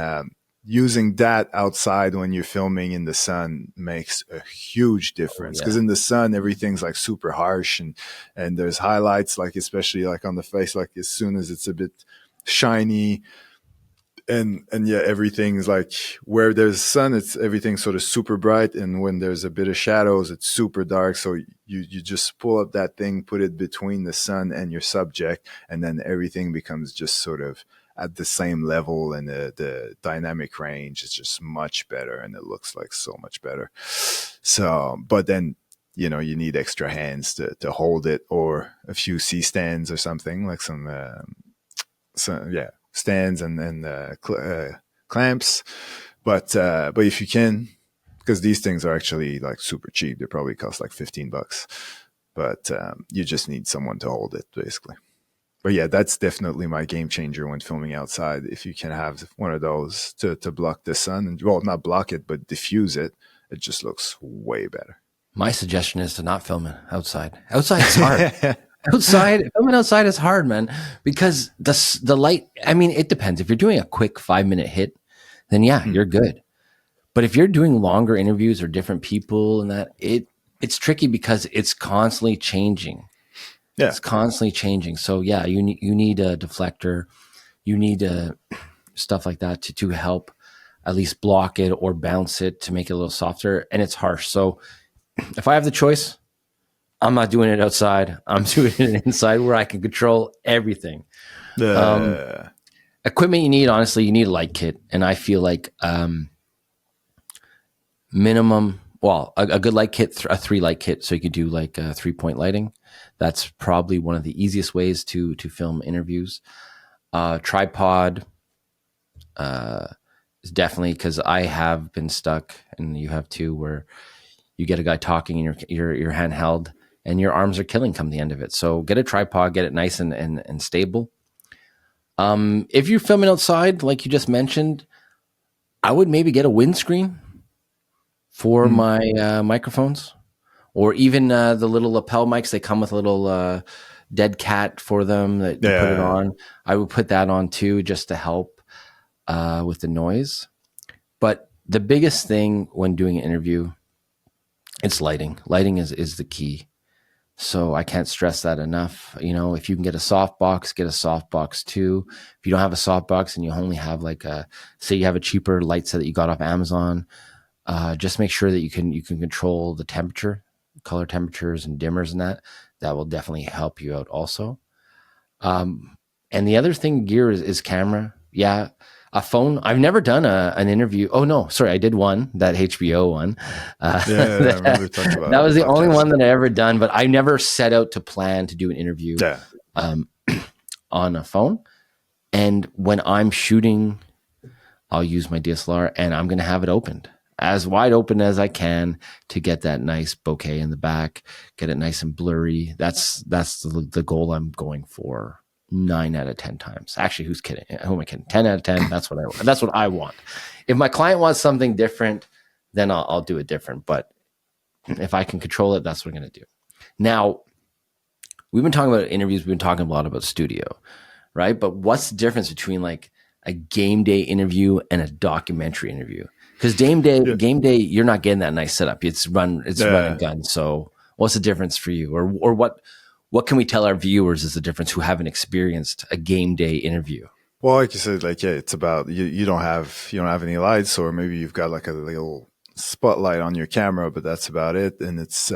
using that outside when you're filming in the sun makes a huge difference, because in the sun everything's like super harsh and there's highlights, like especially like on the face, like as soon as it's a bit shiny and yeah, everything's like where there's sun, it's everything sort of super bright, and when there's a bit of shadows, it's super dark. So you just pull up that thing, put it between the sun and your subject, and then everything becomes just sort of at the same level, and the dynamic range is just much better, and it looks like so much better. So, but then, you know, you need extra hands to hold it, or a few C stands or something, like some yeah, stands and clamps. But if you can, because these things are actually like super cheap, they probably cost like $15, but you just need someone to hold it, basically. But yeah, that's definitely my game changer when filming outside. If you can have one of those to block the sun, and well, not block it, but diffuse it, it just looks way better. My suggestion is to not film it outside. Outside is hard. Filming outside is hard, man, because the light, I mean, it depends. If you're doing a quick 5-minute hit, then yeah, you're good. But if you're doing longer interviews or different people and that, it's tricky because it's constantly changing. Yeah. It's constantly changing. So yeah, you need a deflector, you need stuff like that to help at least block it or bounce it to make it a little softer. And it's harsh. So if I have the choice, I'm not doing it outside. I'm doing it inside where I can control everything. Equipment you need, honestly, you need a light kit. And I feel like minimum, well, a good light kit, a 3 light kit. So you could do like 3-point lighting. That's probably one of the easiest ways to film interviews. Tripod is definitely, because I have been stuck, and you have too, where you get a guy talking and your handheld and your arms are killing come the end of it. So get a tripod, get it nice and stable. If you're filming outside, like you just mentioned, I would maybe get a windscreen for my microphones, or even the little lapel mics. They come with a little dead cat for them that you put it on. I would put that on too, just to help with the noise. But the biggest thing when doing an interview, it's lighting. Lighting is the key. So I can't stress that enough. You know, if you can get a softbox, get a softbox too. If you don't have a softbox and you only have like say you have a cheaper light set that you got off Amazon, just make sure that you can control the temperature, color temperatures and dimmers, and that will definitely help you out also. And the other thing, gear is camera. Yeah. A phone. I've never done an interview. Oh no, sorry, I did one, that HBO one. I remember talking about that was the only one that I ever done, but I never set out to plan to do an interview on a phone. And when I'm shooting, I'll use my DSLR and I'm going to have it opened as wide open as I can to get that nice bokeh in the back, get it nice and blurry. That's the goal I'm going for. 9 out of 10 times. Actually, who's kidding? Who am I kidding? 10 out of 10. That's what I want. If my client wants something different, then I'll do it different. But if I can control it, that's what I'm going to do. Now, we've been talking about interviews. We've been talking a lot about studio, right? But what's the difference between like a game day interview and a documentary interview? Because Yeah. game day, you're not getting that nice setup. It's run and Uh, gun. So what's the difference for you, or what can we tell our viewers is the difference who haven't experienced a game day interview? well, like you said, like, yeah, it's about you don't have any lights, or maybe you've got like a little spotlight on your camera, but that's about it. And it's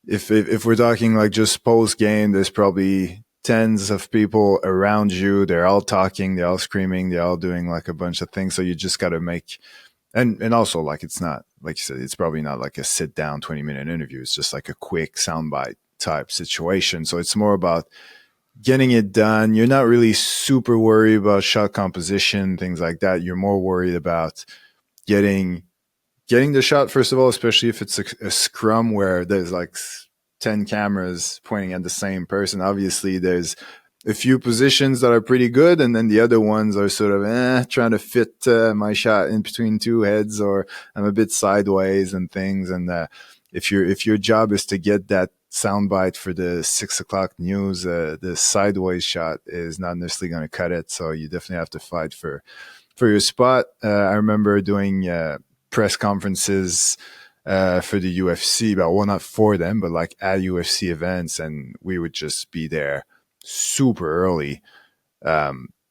if we're talking like just post game, there's probably tens of people around you. They're all talking, they're all screaming, they're all doing like a bunch of things. So you just got to make, and also like it's not like you said, it's probably not like a sit down 20-minute interview. It's just like a quick soundbite type situation. So it's more about getting it done. You're not really super worried about shot composition, things like that. You're more worried about getting the shot, first of all, especially if it's a scrum where there's like 10 cameras pointing at the same person. Obviously, there's a few positions that are pretty good, and then the other ones are sort of trying to fit my shot in between two heads, or I'm a bit sideways and things. And if your job is to get that soundbite for the 6 o'clock news, the sideways shot is not necessarily going to cut it. So you definitely have to fight for your spot. I remember doing press conferences for the UFC, but well, not for them, but like at UFC events, and we would just be there super early,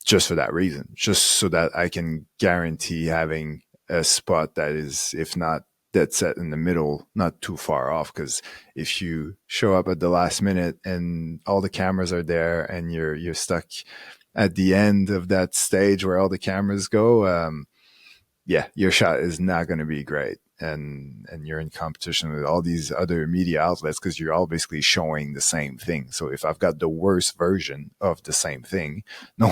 just for that reason, just so that I can guarantee having a spot that is, if not dead set in the middle, not too far off. Because if you show up at the last minute and all the cameras are there, and you're stuck at the end of that stage where all the cameras go, yeah, your shot is not going to be great. And you're in competition with all these other media outlets because you're all basically showing the same thing. So if I've got the worst version of the same thing, no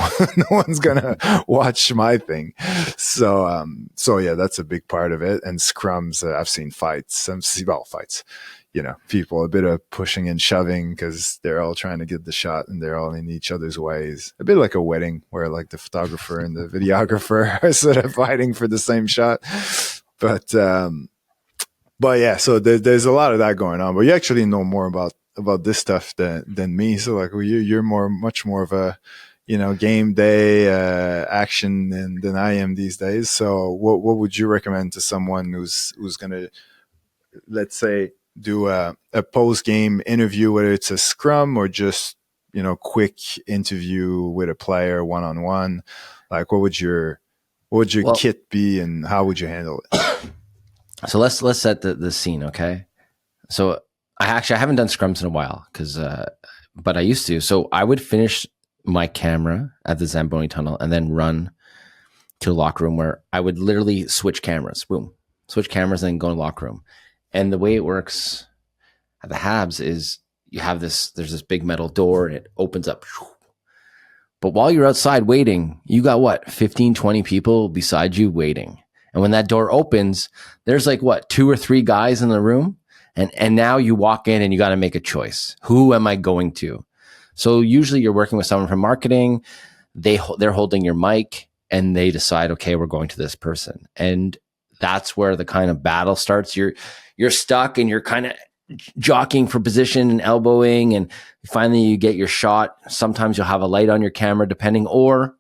one's gonna watch my thing. So yeah, that's a big part of it. And scrums, I've seen fights, fights, people a bit of pushing and shoving because they're all trying to get the shot and they're all in each other's ways. A bit like a wedding where like the photographer and the videographer are sort of fighting for the same shot. But yeah, so there's a lot of that going on. But you actually know more about this stuff than me. So like you're much more of a game day action than I am these days. So what would you recommend to someone who's gonna, let's say, do a post game interview, whether it's a scrum or just quick interview with a player one on one? Like what would your Well, kit be, and how would you handle it? so let's set the scene, okay? So I haven't done scrums in a while but I used to. So I would finish my camera at the Zamboni tunnel and then run to a locker room where I would literally switch cameras, boom, switch cameras, and then go in the locker room. And the way it works at the Habs is there's this big metal door and it opens up. But while you're outside waiting, you got what, 15, 20 people beside you waiting. And when that door opens, there's like what, 2 or 3 guys in the room. And now you walk in and you got to make a choice. Who am I going to? So usually you're working with someone from marketing. They're holding your mic and they decide, okay, we're going to this person. And that's where the kind of battle starts. You're stuck and you're kind of jockeying for position and elbowing, and finally you get your shot. Sometimes you'll have a light on your camera depending, or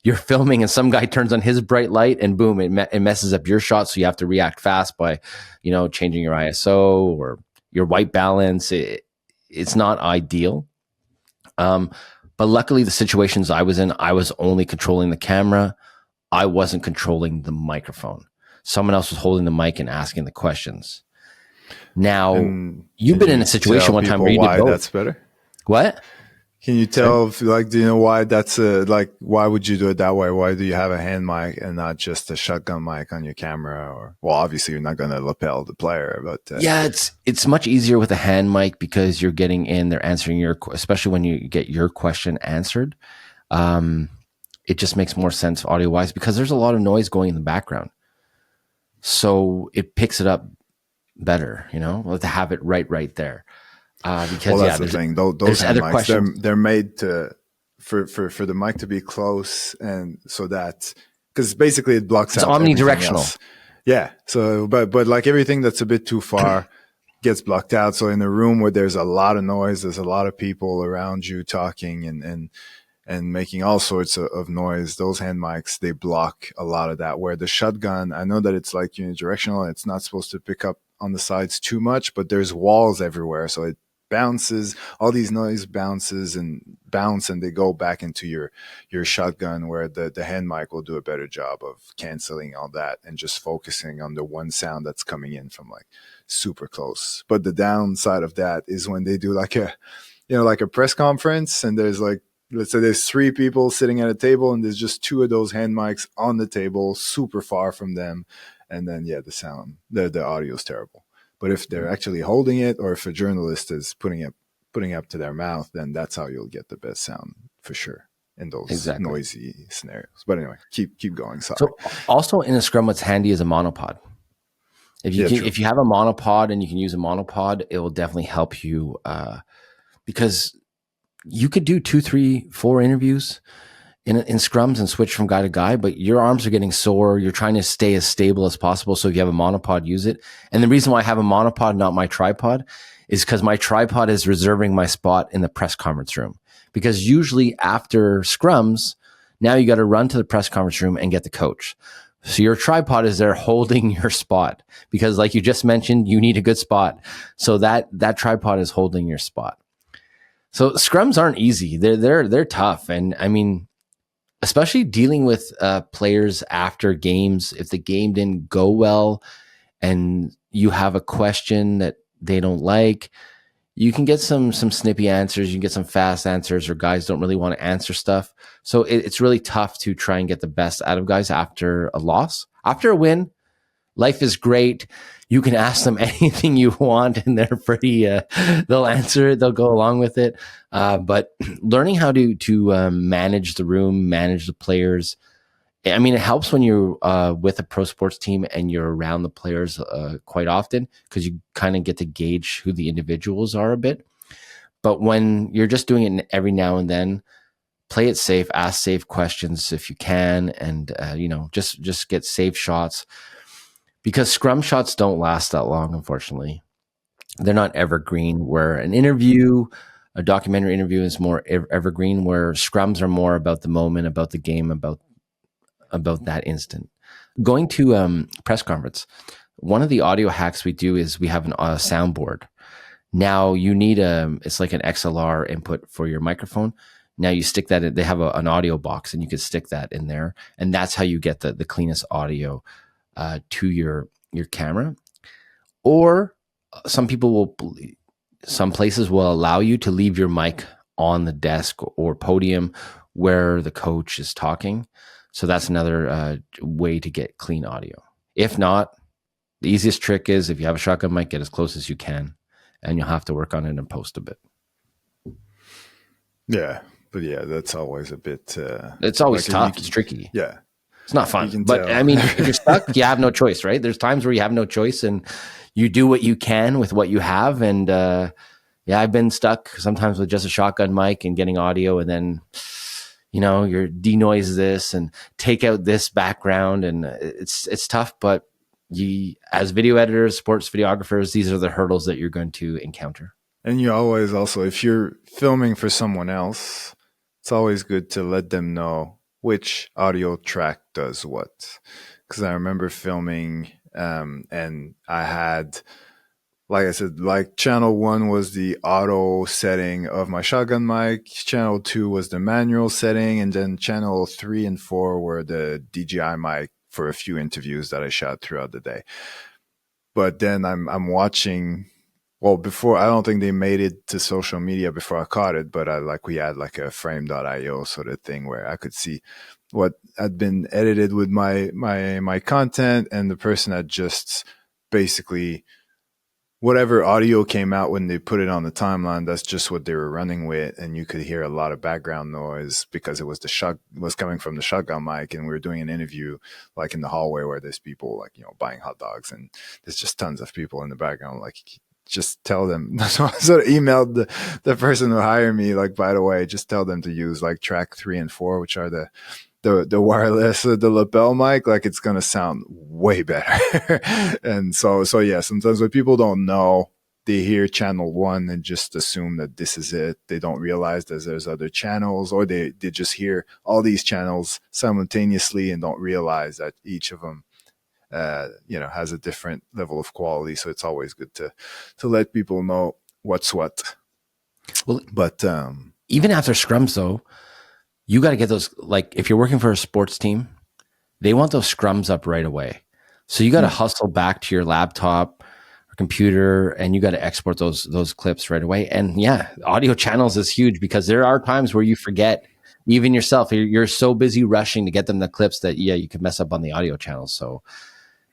you're filming and some guy turns on his bright light and boom, it messes up your shot. So you have to react fast by, changing your ISO or your white balance. It's not ideal. But luckily the situations I was in, I was only controlling the camera. I wasn't controlling the microphone. Someone else was holding the mic and asking the questions. Now, And you've can been in you a situation tell one time where people you did why both. that's better? What? Can you Sorry? tell, like, do you know why that's like, why would you do it that way? Why do you have a hand mic and not just a shotgun mic on your camera? Or, well, obviously you're not going to lapel the player, but Yeah, it's much easier with a hand mic because you're getting in, they're answering especially when you get your question answered. It just makes more sense audio wise because there's a lot of noise going in the background. So it picks it up better, to have it right there. Because well, that's the thing. Those there's hand other mics, questions. they're made for the mic to be close, and so that, because basically it blocks It's out everything omnidirectional. else. Yeah. So, but like everything that's a bit too far, gets blocked out. So in a room where there's a lot of noise, there's a lot of people around you talking and making all sorts of noise, those hand mics, they block a lot of that. Where the shotgun, I know that it's like unidirectional, it's not supposed to pick up on the sides too much, but there's walls everywhere. So it bounces, all these noise bounces and bounce, and they go back into your shotgun, where the hand mic will do a better job of canceling all that and just focusing on the one sound that's coming in from like super close. But the downside of that is when they do like a, like a press conference, and there's like, let's say there's 3 people sitting at a table and there's just 2 of those hand mics on the table, super far from them. And then, yeah, the audio is terrible. But if they're actually holding it, or if a journalist is putting it up to their mouth, then that's how you'll get the best sound for sure in those Exactly. noisy scenarios. But anyway, keep going. Sorry. So also in a scrum, what's handy is a monopod. If you have a monopod and you can use a monopod, it will definitely help you because you could do 2, 3, 4 interviews in scrums and switch from guy to guy, but your arms are getting sore. You're trying to stay as stable as possible. So if you have a monopod, use it. And the reason why I have a monopod, not my tripod, is because my tripod is reserving my spot in the press conference room. Because usually after scrums, now you got to run to the press conference room and get the coach. So your tripod is there holding your spot, because like you just mentioned, you need a good spot. So that tripod is holding your spot. So scrums aren't easy. They're tough. And I mean, especially dealing with players after games, if the game didn't go well and you have a question that they don't like, you can get some snippy answers, you can get some fast answers, or guys don't really want to answer stuff. So it's really tough to try and get the best out of guys after a loss. After a win, life is great. You can ask them anything you want, and they're pretty. They'll answer it. They'll go along with it. But learning how to manage the room, manage the players. I mean, it helps when you're with a pro sports team and you're around the players quite often, because you kind of get to gauge who the individuals are a bit. But when you're just doing it every now and then, play it safe, ask safe questions if you can, and just get safe shots. Because scrum shots don't last that long, unfortunately. They're not evergreen, where an interview, a documentary interview, is more evergreen, where scrums are more about the moment, about the game, about that instant. Going to press conference, one of the audio hacks we do is we have a soundboard. Now you need it's like an XLR input for your microphone. Now you stick that in, they have an audio box, and you can stick that in there, and that's how you get the cleanest audio to your camera. Or some places will allow you to leave your mic on the desk or podium where the coach is talking. So that's another way to get clean audio. If not, the easiest trick is, if you have a shotgun mic, get as close as you can, and you'll have to work on it and post a bit. Yeah, but yeah, that's always a bit. It's always tough. It's tricky. Yeah. It's not fun. But I mean, if you're stuck, you have no choice, right? There's times where you have no choice, and you do what you can with what you have. And yeah, I've been stuck sometimes with just a shotgun mic and getting audio, and then you're denoise this and take out this background, and it's tough. But as video editors, sports videographers, these are the hurdles that you're going to encounter. And you always also, if you're filming for someone else, it's always good to let them know which audio track does what. Because I remember filming and I had, like I said, like channel 1 was the auto setting of my shotgun mic, channel 2 was the manual setting, and then channel 3 and 4 were the DJI mic for a few interviews that I shot throughout the day. But then I'm watching, well, before, I don't think they made it to social media before I caught it, but we had like a frame.io sort of thing where I could see what had been edited with my content, and the person had just basically whatever audio came out when they put it on the timeline, that's just what they were running with. And you could hear a lot of background noise because it was was coming from the shotgun mic, and we were doing an interview like in the hallway where there's people buying hot dogs, and there's just tons of people in the background. Like, just tell them. So I sort of emailed the person who hired me, like, by the way, just tell them to use like track 3 and 4, which are the wireless, the lapel mic. Like, it's going to sound way better. And so yeah, sometimes when people don't know they hear channel one and just assume that this is it. They don't realize that there's other channels, or they just hear all these channels simultaneously and don't realize that each of them has a different level of quality. So it's always good to let people know what's what. Well, But even after scrums though, you got to get those, like if you're working for a sports team, they want those scrums up right away. So you got to hustle back to your laptop or computer, and you got to export those clips right away. And yeah, audio channels is huge, because there are times where you forget, even yourself, you're so busy rushing to get them the clips that you could mess up on the audio channels. So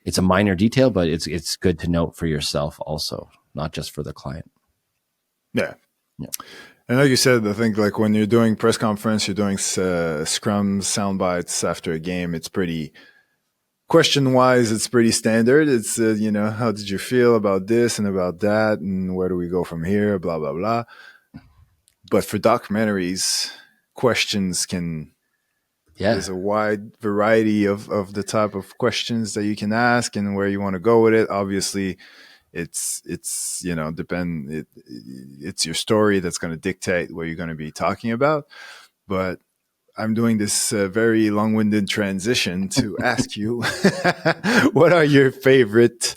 it's a minor detail, but it's good to note for yourself also, not just for the client. yeah. Yeah. And like you said, I think like when you're doing press conference, you're doing scrums, sound bites after a game, it's pretty question wise, it's pretty standard. It's, how did you feel about this and about that? And where do we go from here? Blah, blah, blah. But for documentaries, questions there's a wide variety of the type of questions that you can ask and where you want to go with it. Obviously, it's it's your story that's going to dictate what you're going to be talking about. But I'm doing this very long-winded transition to ask you, what are your favorite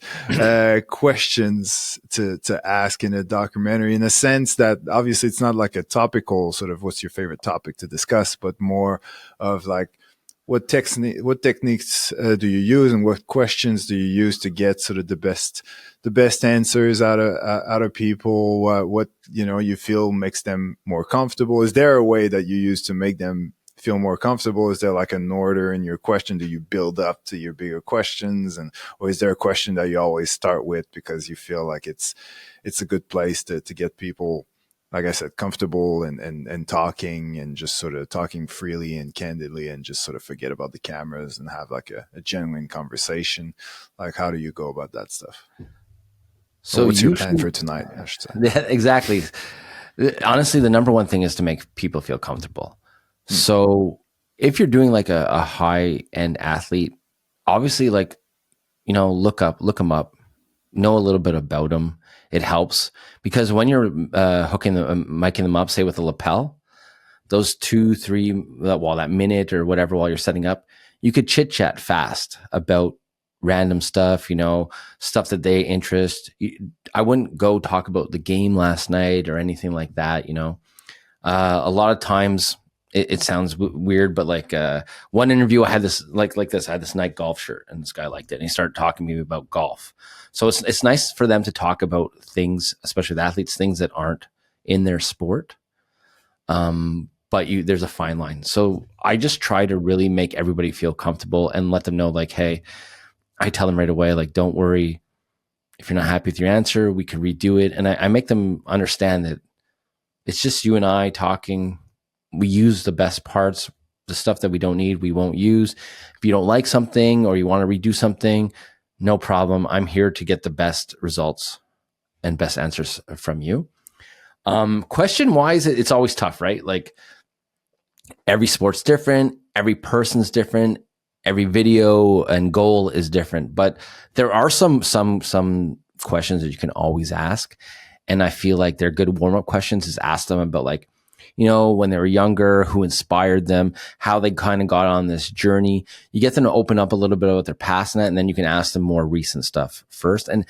questions to ask in a documentary? In a sense that obviously it's not like a topical sort of what's your favorite topic to discuss, but more of like what techniques do you use, and what questions do you use to get sort of the best answers out of people? What you feel makes them more comfortable? Is there a way that you use to make them feel more comfortable? Is there like an order in your question? Do you build up to your bigger questions, or is there a question that you always start with because you feel like it's a good place to get people, like I said, comfortable and talking, and just sort of talking freely and candidly, and just sort of forget about the cameras and have like a genuine conversation? Like, how do you go about that stuff? So what's your plan usually, for tonight, I should say? yeah, exactly. Honestly, the number one thing is to make people feel comfortable. So if you're doing like a high end athlete, obviously, like, look them up, know a little bit about them. It helps, because when you're miking them up, say with a lapel, those 2-3, that minute or whatever, while you're setting up, you could chit chat fast about random stuff, stuff that they interest. I wouldn't go talk about the game last night or anything like that. A lot of times it sounds weird, but like one interview I had this like this, I had this Nike golf shirt, and this guy liked it, and he started talking to me about golf. So it's nice for them to talk about things, especially the athletes, things that aren't in their sport. But there's a fine line. So I just try to really make everybody feel comfortable and let them know, like, hey, I tell them right away, like, don't worry if you're not happy with your answer, we can redo it. And I make them understand that it's just you and I talking. We use the best parts. The stuff that we don't need, we won't use. If you don't like something or you want to redo something, no problem. I'm here to get the best results and best answers from you. Question wise, it's always tough, right? Like, every sport's different, every person's different, every video and goal is different. But there are some questions that you can always ask. And I feel like they're good warm-up questions, is ask them about, like, when they were younger, who inspired them, how they kind of got on this journey. You get them to open up a little bit about their past in that, and then you can ask them more recent stuff first. And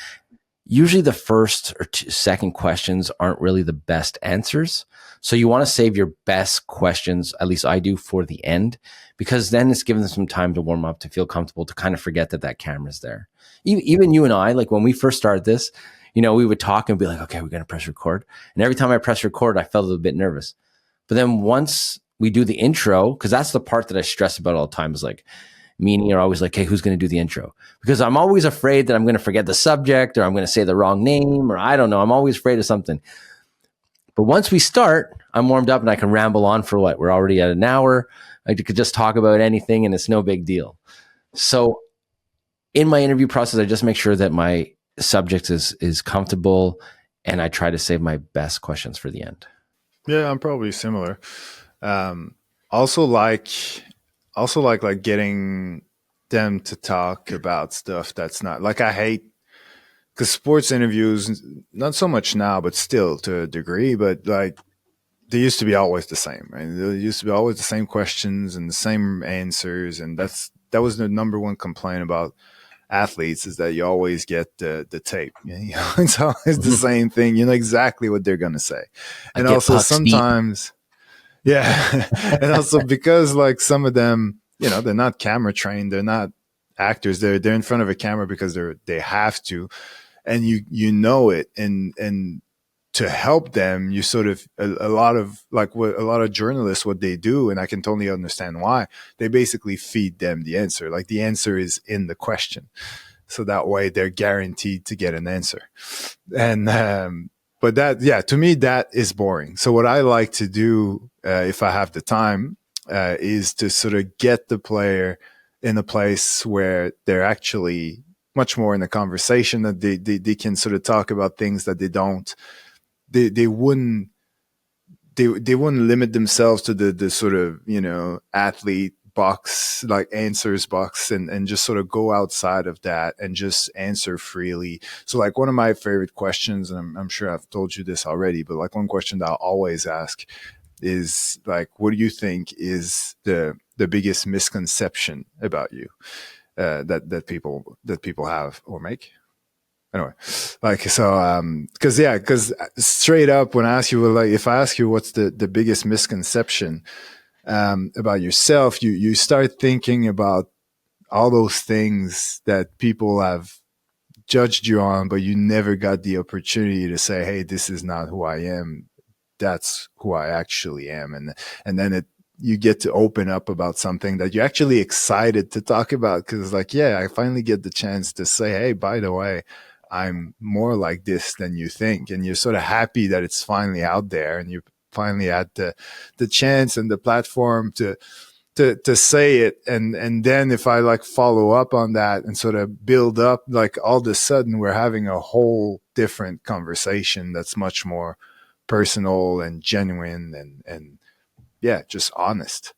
usually the first or second questions aren't really the best answers. So you want to save your best questions, at least I do, for the end, because then it's giving them some time to warm up, to feel comfortable, to kind of forget that camera's there. Even you and I, like when we first started this, we would talk and be like, okay, we're going to press record. And every time I press record, I felt a little bit nervous. But then once we do the intro, because that's the part that I stress about all the time, is like, me and you are always like, hey, who's going to do the intro? Because I'm always afraid that I'm going to forget the subject, or I'm going to say the wrong name, or I don't know. I'm always afraid of something. But once we start, I'm warmed up and I can ramble on for what? We're already at an hour. I could just talk about anything and it's no big deal. So in my interview process, I just make sure that my subject is comfortable, and I try to save my best questions for the end. Yeah, I'm probably similar. Also like getting them to talk about stuff that's not like, I hate because sports interviews, not so much now, but still to a degree, but like they used to be always the same, right? There used to be always the same questions and the same answers, and that was the number one complaint about athletes is that you always get the tape. You know, it's always the same thing. You know exactly what they're gonna say, I and get also pucks deep. sometimes, yeah, and also because like some of them, you know, they're not camera trained, they're not actors, they're in front of a camera because they have to, and you know it, and to help them, you sort of a lot of like what a lot of journalists what they do, and I can totally understand why they basically feed them the answer. Like the answer is in the question, so that way they're guaranteed to get an answer. And but that, yeah, to me that is boring. So what I like to do if I have the time is to sort of get the player in a place where they're actually much more in the conversation, that they can sort of talk about things that they wouldn't they wouldn't limit themselves to the sort of, you know, athlete box, like answers box, and just sort of go outside of that and just answer freely. So like one of my favorite questions, and I'm sure I've told you this already, but like one question that I'll always ask is like, what do you think is the biggest misconception about you that people have or make? Anyway, like, so because straight up when I ask you, well, like if I ask you what's the biggest misconception about yourself, you start thinking about all those things that people have judged you on, but you never got the opportunity to say, hey, this is not who I am, that's who I actually am. And then you get to open up about something that you're actually excited to talk about, because it's like, yeah, I finally get the chance to say, hey, by the way, I'm more like this than you think. And you're sort of happy that it's finally out there, and you finally had the chance and the platform to say it. And then if I like follow up on that and sort of build up, like all of a sudden we're having a whole different conversation that's much more personal and genuine and yeah, just honest.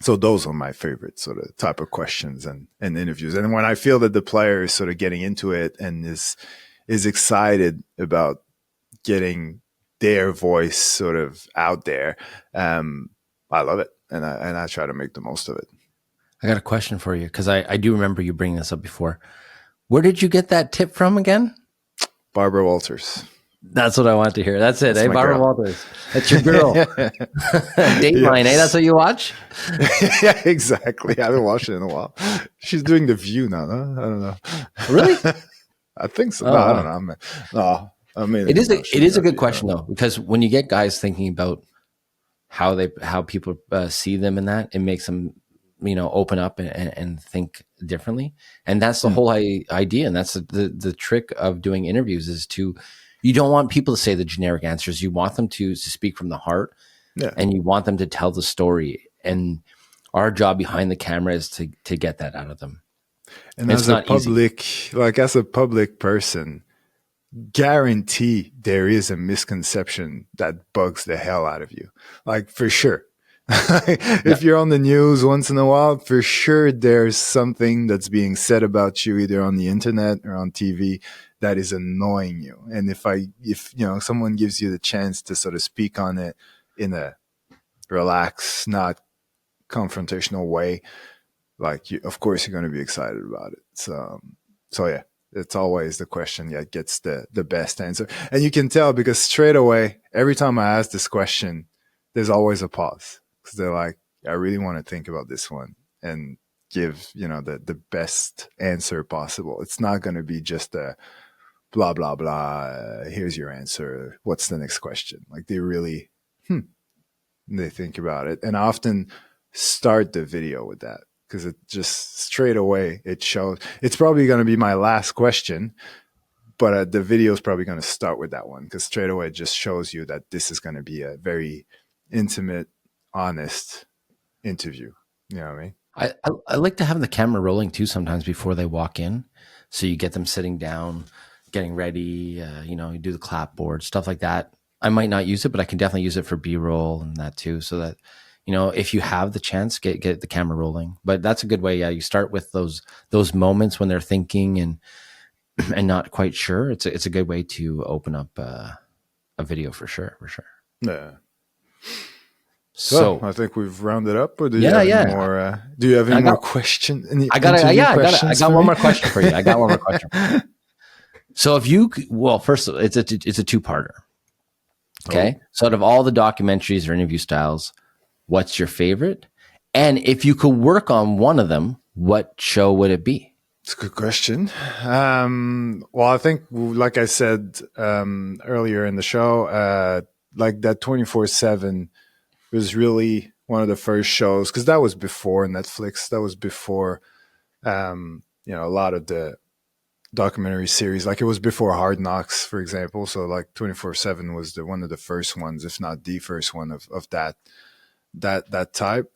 So those are my favorite sort of type of questions and interviews. And when I feel that the player is sort of getting into it and is excited about getting their voice sort of out there, I love it, and I try to make the most of it. I got a question for you because I do remember you bringing this up before. Where did you get that tip from again? Barbara Walters. That's what I want to hear. That's it. That's Hey, my Barbara girl. Walters. That's your girl. Yeah. Dateline, eh? That's what you watch? Yeah, exactly. I haven't watched it in a while. She's doing The View now, huh? I don't know. Really? I think so. No, Oh, I don't wow. know. No, I mean, It is no, it she's is a got good the. question though, because when you get guys thinking about how people see them in that, it makes them, open up and think differently. And that's the whole idea. And that's the trick of doing interviews is you don't want people to say the generic answers. You want them to speak from the heart, Yeah. and you want them to tell the story. And our job behind the camera is to get that out of them. And It's not easy. as a public person, guarantee there is a misconception that bugs the hell out of you. Like for sure. Yeah. If you're on the news once in a while, for sure there's something that's being said about you either on the internet or on TV that is annoying you. And if you know someone gives you the chance to sort of speak on it in a relaxed, not confrontational way, like of course you're going to be excited about it. So yeah, it's always the question that gets the best answer, and you can tell because straight away every time I ask this question, there's always a pause because they're like, I really want to think about this one and give the best answer possible. It's not going to be just a blah blah blah. Here's your answer. What's the next question? Like they really they think about it, and I often start the video with that because it just straight away it shows it's probably going to be my last question, but the video is probably going to start with that one because straight away it just shows you that this is going to be a very intimate, honest interview. You know what I mean? I like to have the camera rolling too sometimes before they walk in, so you get them sitting down, getting ready. You do the clapboard stuff like that. I might not use it, but I can definitely use it for B-roll and that too. So that if you have the chance, get the camera rolling. But that's a good way. Yeah, you start with those moments when they're thinking, and and not quite sure, it's a good way to open up a video for sure, for sure. Yeah. So So I think we've rounded up. Or do you yeah, have any yeah. more? Do you have any I more got question? Any I got interview I questions got for one me? more question for you. I got one more question for you. So if you well, first it's a two-parter. Oh, Okay. So out of all the documentaries or interview styles, what's your favorite? And if you could work on one of them, what show would it be? it's a good question. Well, I think, like I said earlier in the show, like that 24/7 was really one of the first shows, because that was before Netflix. That was before, a lot of the documentary series. Like it was before Hard Knocks, for example. So like 24/7 was one of the first ones, if not the first one of that type.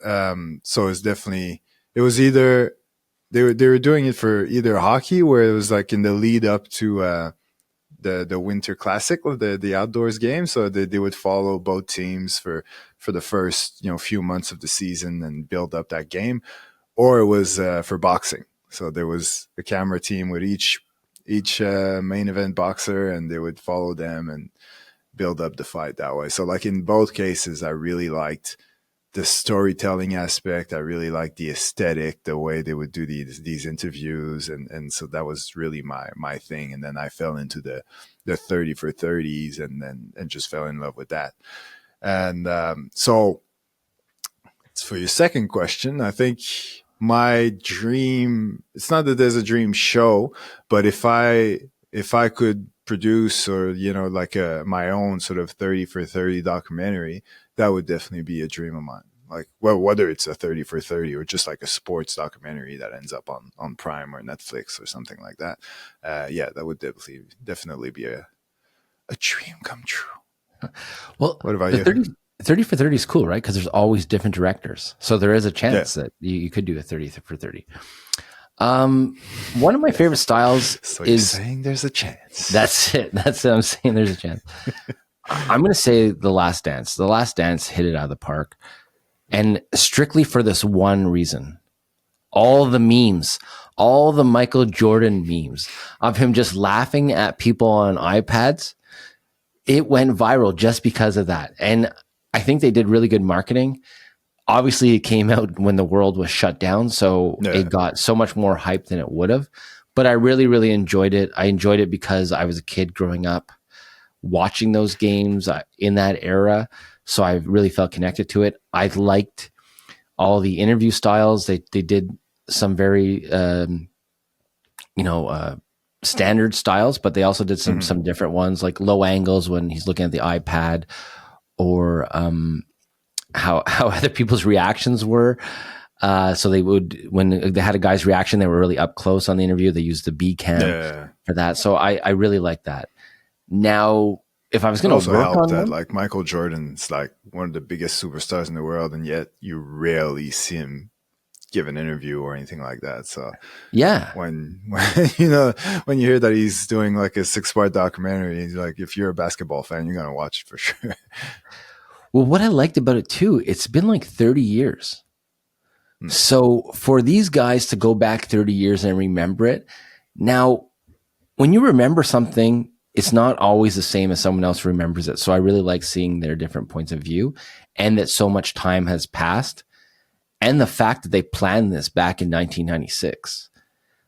So it's definitely, it was either they were doing it for either hockey, where it was like in the lead up to the Winter Classic, or the outdoors game. So they would follow both teams for the first few months of the season and build up that game, or it was for boxing. So there was a camera team with each main event boxer, and they would follow them and build up the fight that way. So like in both cases, I really liked the storytelling aspect. I really liked the aesthetic, the way they would do these interviews, and so that was really my thing. And then I fell into the 30 for 30s, and just fell in love with that. And so for your second question, I think my dream, it's not that there's a dream show, but if I could produce, or like my own sort of 30 for 30 documentary, that would definitely be a dream of mine. Like, well, whether it's a 30 for 30 or just like a sports documentary that ends up on Prime or Netflix or something like that, yeah, that would definitely be a dream come true. Well, What about the you? 30 for 30 is cool, right? Because there's always different directors. So there is a Yeah. chance that you could do a 30 for 30. One of my favorite styles So you're is saying there's a chance. that's it. That's what I'm saying. There's a chance. I'm going to say The Last Dance. The Last Dance hit it out of the park. And strictly for this one reason. All the memes, all the Michael Jordan memes of him just laughing at people on iPads, it went viral just because of that. And I think they did really good marketing. Obviously, it came out when the world was shut down, so Yeah. it got so much more hype than it would have. But I really, really enjoyed it. I enjoyed it because I was a kid growing up watching those games in that era. So I really felt connected to it. I liked all the interview styles. They did some very standard styles, but they also did some different ones, like low angles when he's looking at the iPad, or how other people's reactions were. So they would, when they had a guy's reaction, they were really up close on the interview. They used the B cam Yeah. for that. So I really like that. Now, if I was It going to also work helped on that one, like Michael Jordan's like one of the biggest superstars in the world, and yet you rarely see him give an interview or anything like that. So yeah. when when you hear that he's doing like a 6-part documentary, like if you're a basketball fan, you're gonna watch it for sure. Well, what I liked about it too, it's been like 30 years. Hmm. So for these guys to go back 30 years and remember it, now, when you remember something, it's not always the same as someone else remembers it. So I really like seeing their different points of view, and that so much time has passed, and the fact that they planned this back in 1996.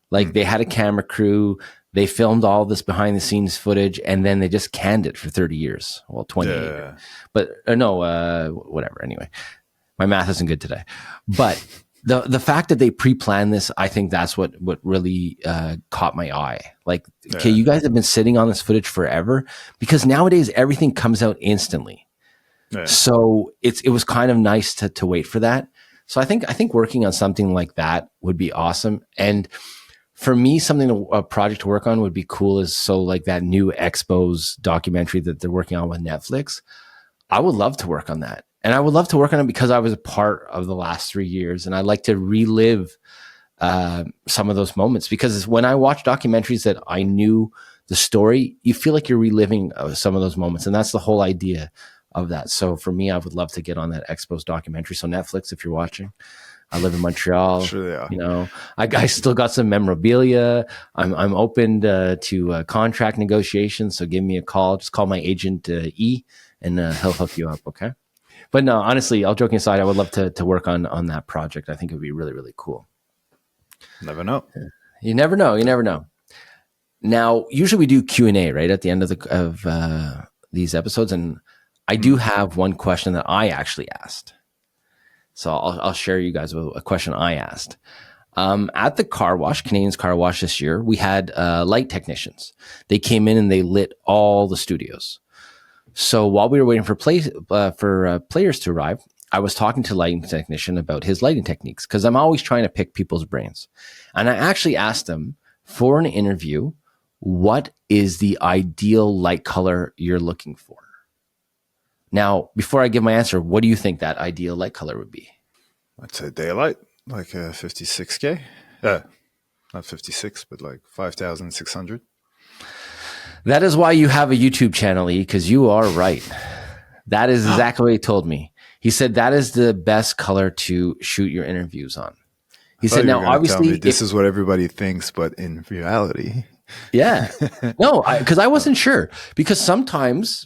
Like they had a camera crew, they filmed all this behind the scenes footage, and then they just canned it for 30 years. Well, 28, Yeah. but whatever. Anyway, my math isn't good today, but the fact that they pre-planned this, I think that's what really caught my eye. Like, okay, Yeah. you guys have been sitting on this footage forever, because nowadays everything comes out instantly. Yeah. So it was kind of nice to wait for that. So I think working on something like that would be awesome. And for me, a project to work on would be cool, is so like that new Expos documentary that they're working on with Netflix. I would love to work on that. And I would love to work on it because I was a part of the last 3 years, and I like to relive some of those moments, because when I watch documentaries that I knew the story, you feel like you're reliving some of those moments. And that's the whole idea of that. So for me, I would love to get on that Expos documentary. So Netflix, if you're watching, I live in Montreal. Sure they are. You know, I still got some memorabilia. I'm open to contract negotiations. So give me a call. Just call my agent E, and he'll hook you up. Okay. But no, honestly, all joking aside, I would love to work on that project. I think it would be really, really cool. Never know. You never know. You never know. Now, usually we do Q&A right at the end of these episodes, and I do have one question that I actually asked. So I'll share you guys with a question I asked. At the car wash, Canadian's Car Wash this year, we had light technicians. They came in and they lit all the studios. So while we were waiting for players to arrive, I was talking to a lighting technician about his lighting techniques because I'm always trying to pick people's brains. And I actually asked him for an interview, what is the ideal light color you're looking for? Now, before I give my answer, what do you think that ideal light color would be? I'd say daylight, like 56K. Not 56, but like 5,600. That is why you have a YouTube channel, E, because you are right. That is exactly what he told me. He said that is the best color to shoot your interviews on. He said, now, obviously, this is what everybody thinks, but in reality. Yeah. No, because I wasn't sure. Because sometimes,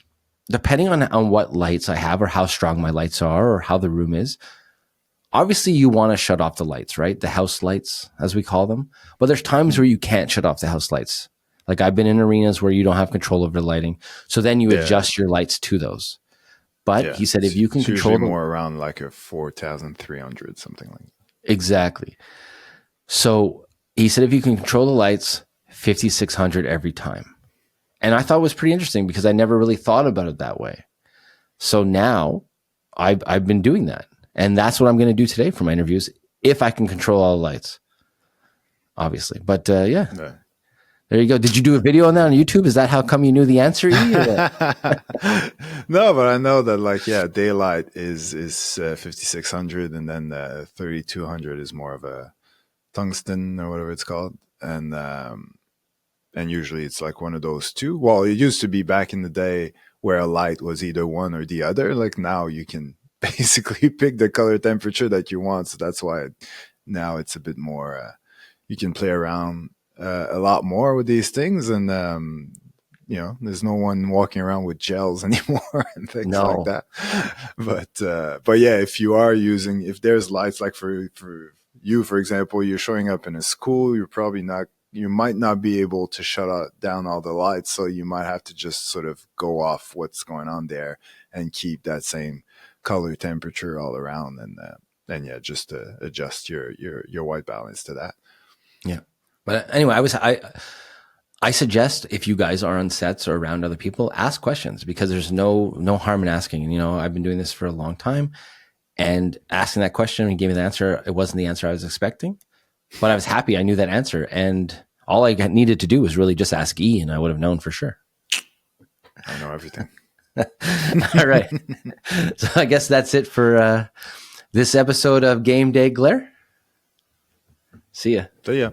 depending on what lights I have or how strong my lights are or how the room is, obviously you want to shut off the lights, right? The house lights, as we call them. But there's times where you can't shut off the house lights. Like I've been in arenas where you don't have control over the lighting. So then you adjust your lights to those. But he said if you can control usually more around like a 4,300, something like that. Exactly. So he said if you can control the lights, 5,600 every time. And I thought it was pretty interesting because I never really thought about it that way. So now I've been doing that. And that's what I'm going to do today for my interviews, if I can control all the lights, obviously. But yeah. There you go. Did you do a video on that on YouTube? Is that how come you knew the answer? No, but I know that like, daylight is 5,600 and then 3,200 is more of a tungsten or whatever it's called. And usually it's like one of those two. Well, it used to be back in the day where a light was either one or the other. Like now you can basically pick the color temperature that you want. So that's why now it's a bit more, you can play around a lot more with these things. And, there's no one walking around with gels anymore and things like that. But yeah, if there's lights, like for you, for example, you're showing up in a school, you might not be able to shut down all the lights. So you might have to just sort of go off what's going on there and keep that same color temperature all around. And just to adjust your white balance to that. Yeah. But anyway, I suggest if you guys are on sets or around other people, ask questions because there's no harm in asking. And, I've been doing this for a long time, and asking that question and he gave me the answer. It wasn't the answer I was expecting, but I was happy I knew that answer. And all I needed to do was really just ask E, and I would have known for sure. I know everything. All right. So I guess that's it for this episode of Game Day Glare. See ya. See ya.